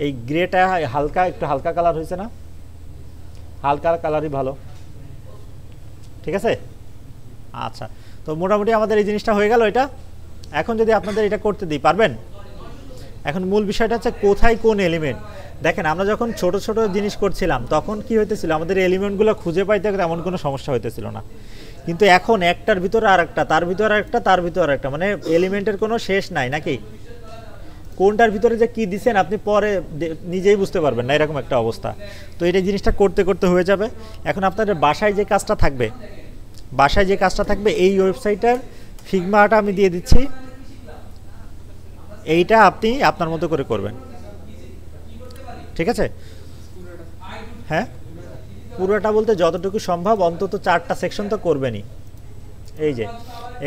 এই গ্রেটা হালকা, একটু হালকা কালার হয়েছে না, হালকা কালারই ভালো, ঠিক আছে। আচ্ছা, তো মোটামুটি আমাদের এই জিনিসটা হয়ে গেল এটা। এখন যদি আপনাদের এটা করতে দিই পারবেন। এখন মূল বিষয়টা হচ্ছে কোথায় কোন এলিমেন্ট। দেখেন আমরা যখন ছোট ছোট জিনিস করছিলাম তখন কি হইতেছিল, আমাদের এলিমেন্টগুলো খুঁজে পাইতে তেমন কোনো সমস্যা হইতেছিল না, কিন্তু এখন একটার ভিতরে আরেকটা, তার ভিতরে আরেকটা, তার ভিতরে আরেকটা, মানে এলিমেন্টের কোনো শেষ নাই নাকি। কোনটার ভিতরে যে কি দিছেন আপনি পরে নিজেই বুঝতে পারবেন না, এরকম একটা অবস্থা। তো এই জিনিসটা করতে করতে হয়ে যাবে। এখন আপনাদের বাসায় যে কাজটা থাকবে, এই ওয়েবসাইটের ফিগমাটা আমি দিয়ে দিচ্ছি, এইটা আপনি আপনার মতো করে করবেন, ঠিক আছে। হ্যাঁ, পুরোটা বলতে যতটুকু সম্ভব অন্তত 4টা সেকশন তো করবেনই। এই যে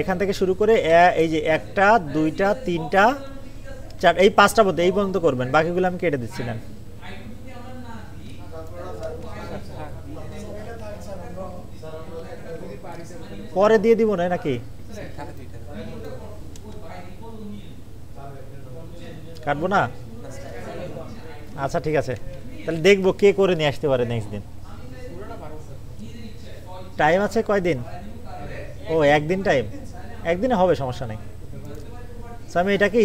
এখান থেকে শুরু করে এই যে 1টা 2টা 3টা 4, এই 5টা পর্যন্ত, এই পর্যন্ত করবেন, বাকিগুলো আমি কেটে দিচ্ছি না। পরে দিয়ে দিব না নাকি, কাটবো না? আচ্ছা ঠিক আছে, তাহলে দেখবো কে করে নিয়ে আসতে পারে নেক্সট দিন। টাইম আছে কয়দিন? ও একদিন টাইম, একদিনে হবে, সমস্যা নেই। আমি এটাকে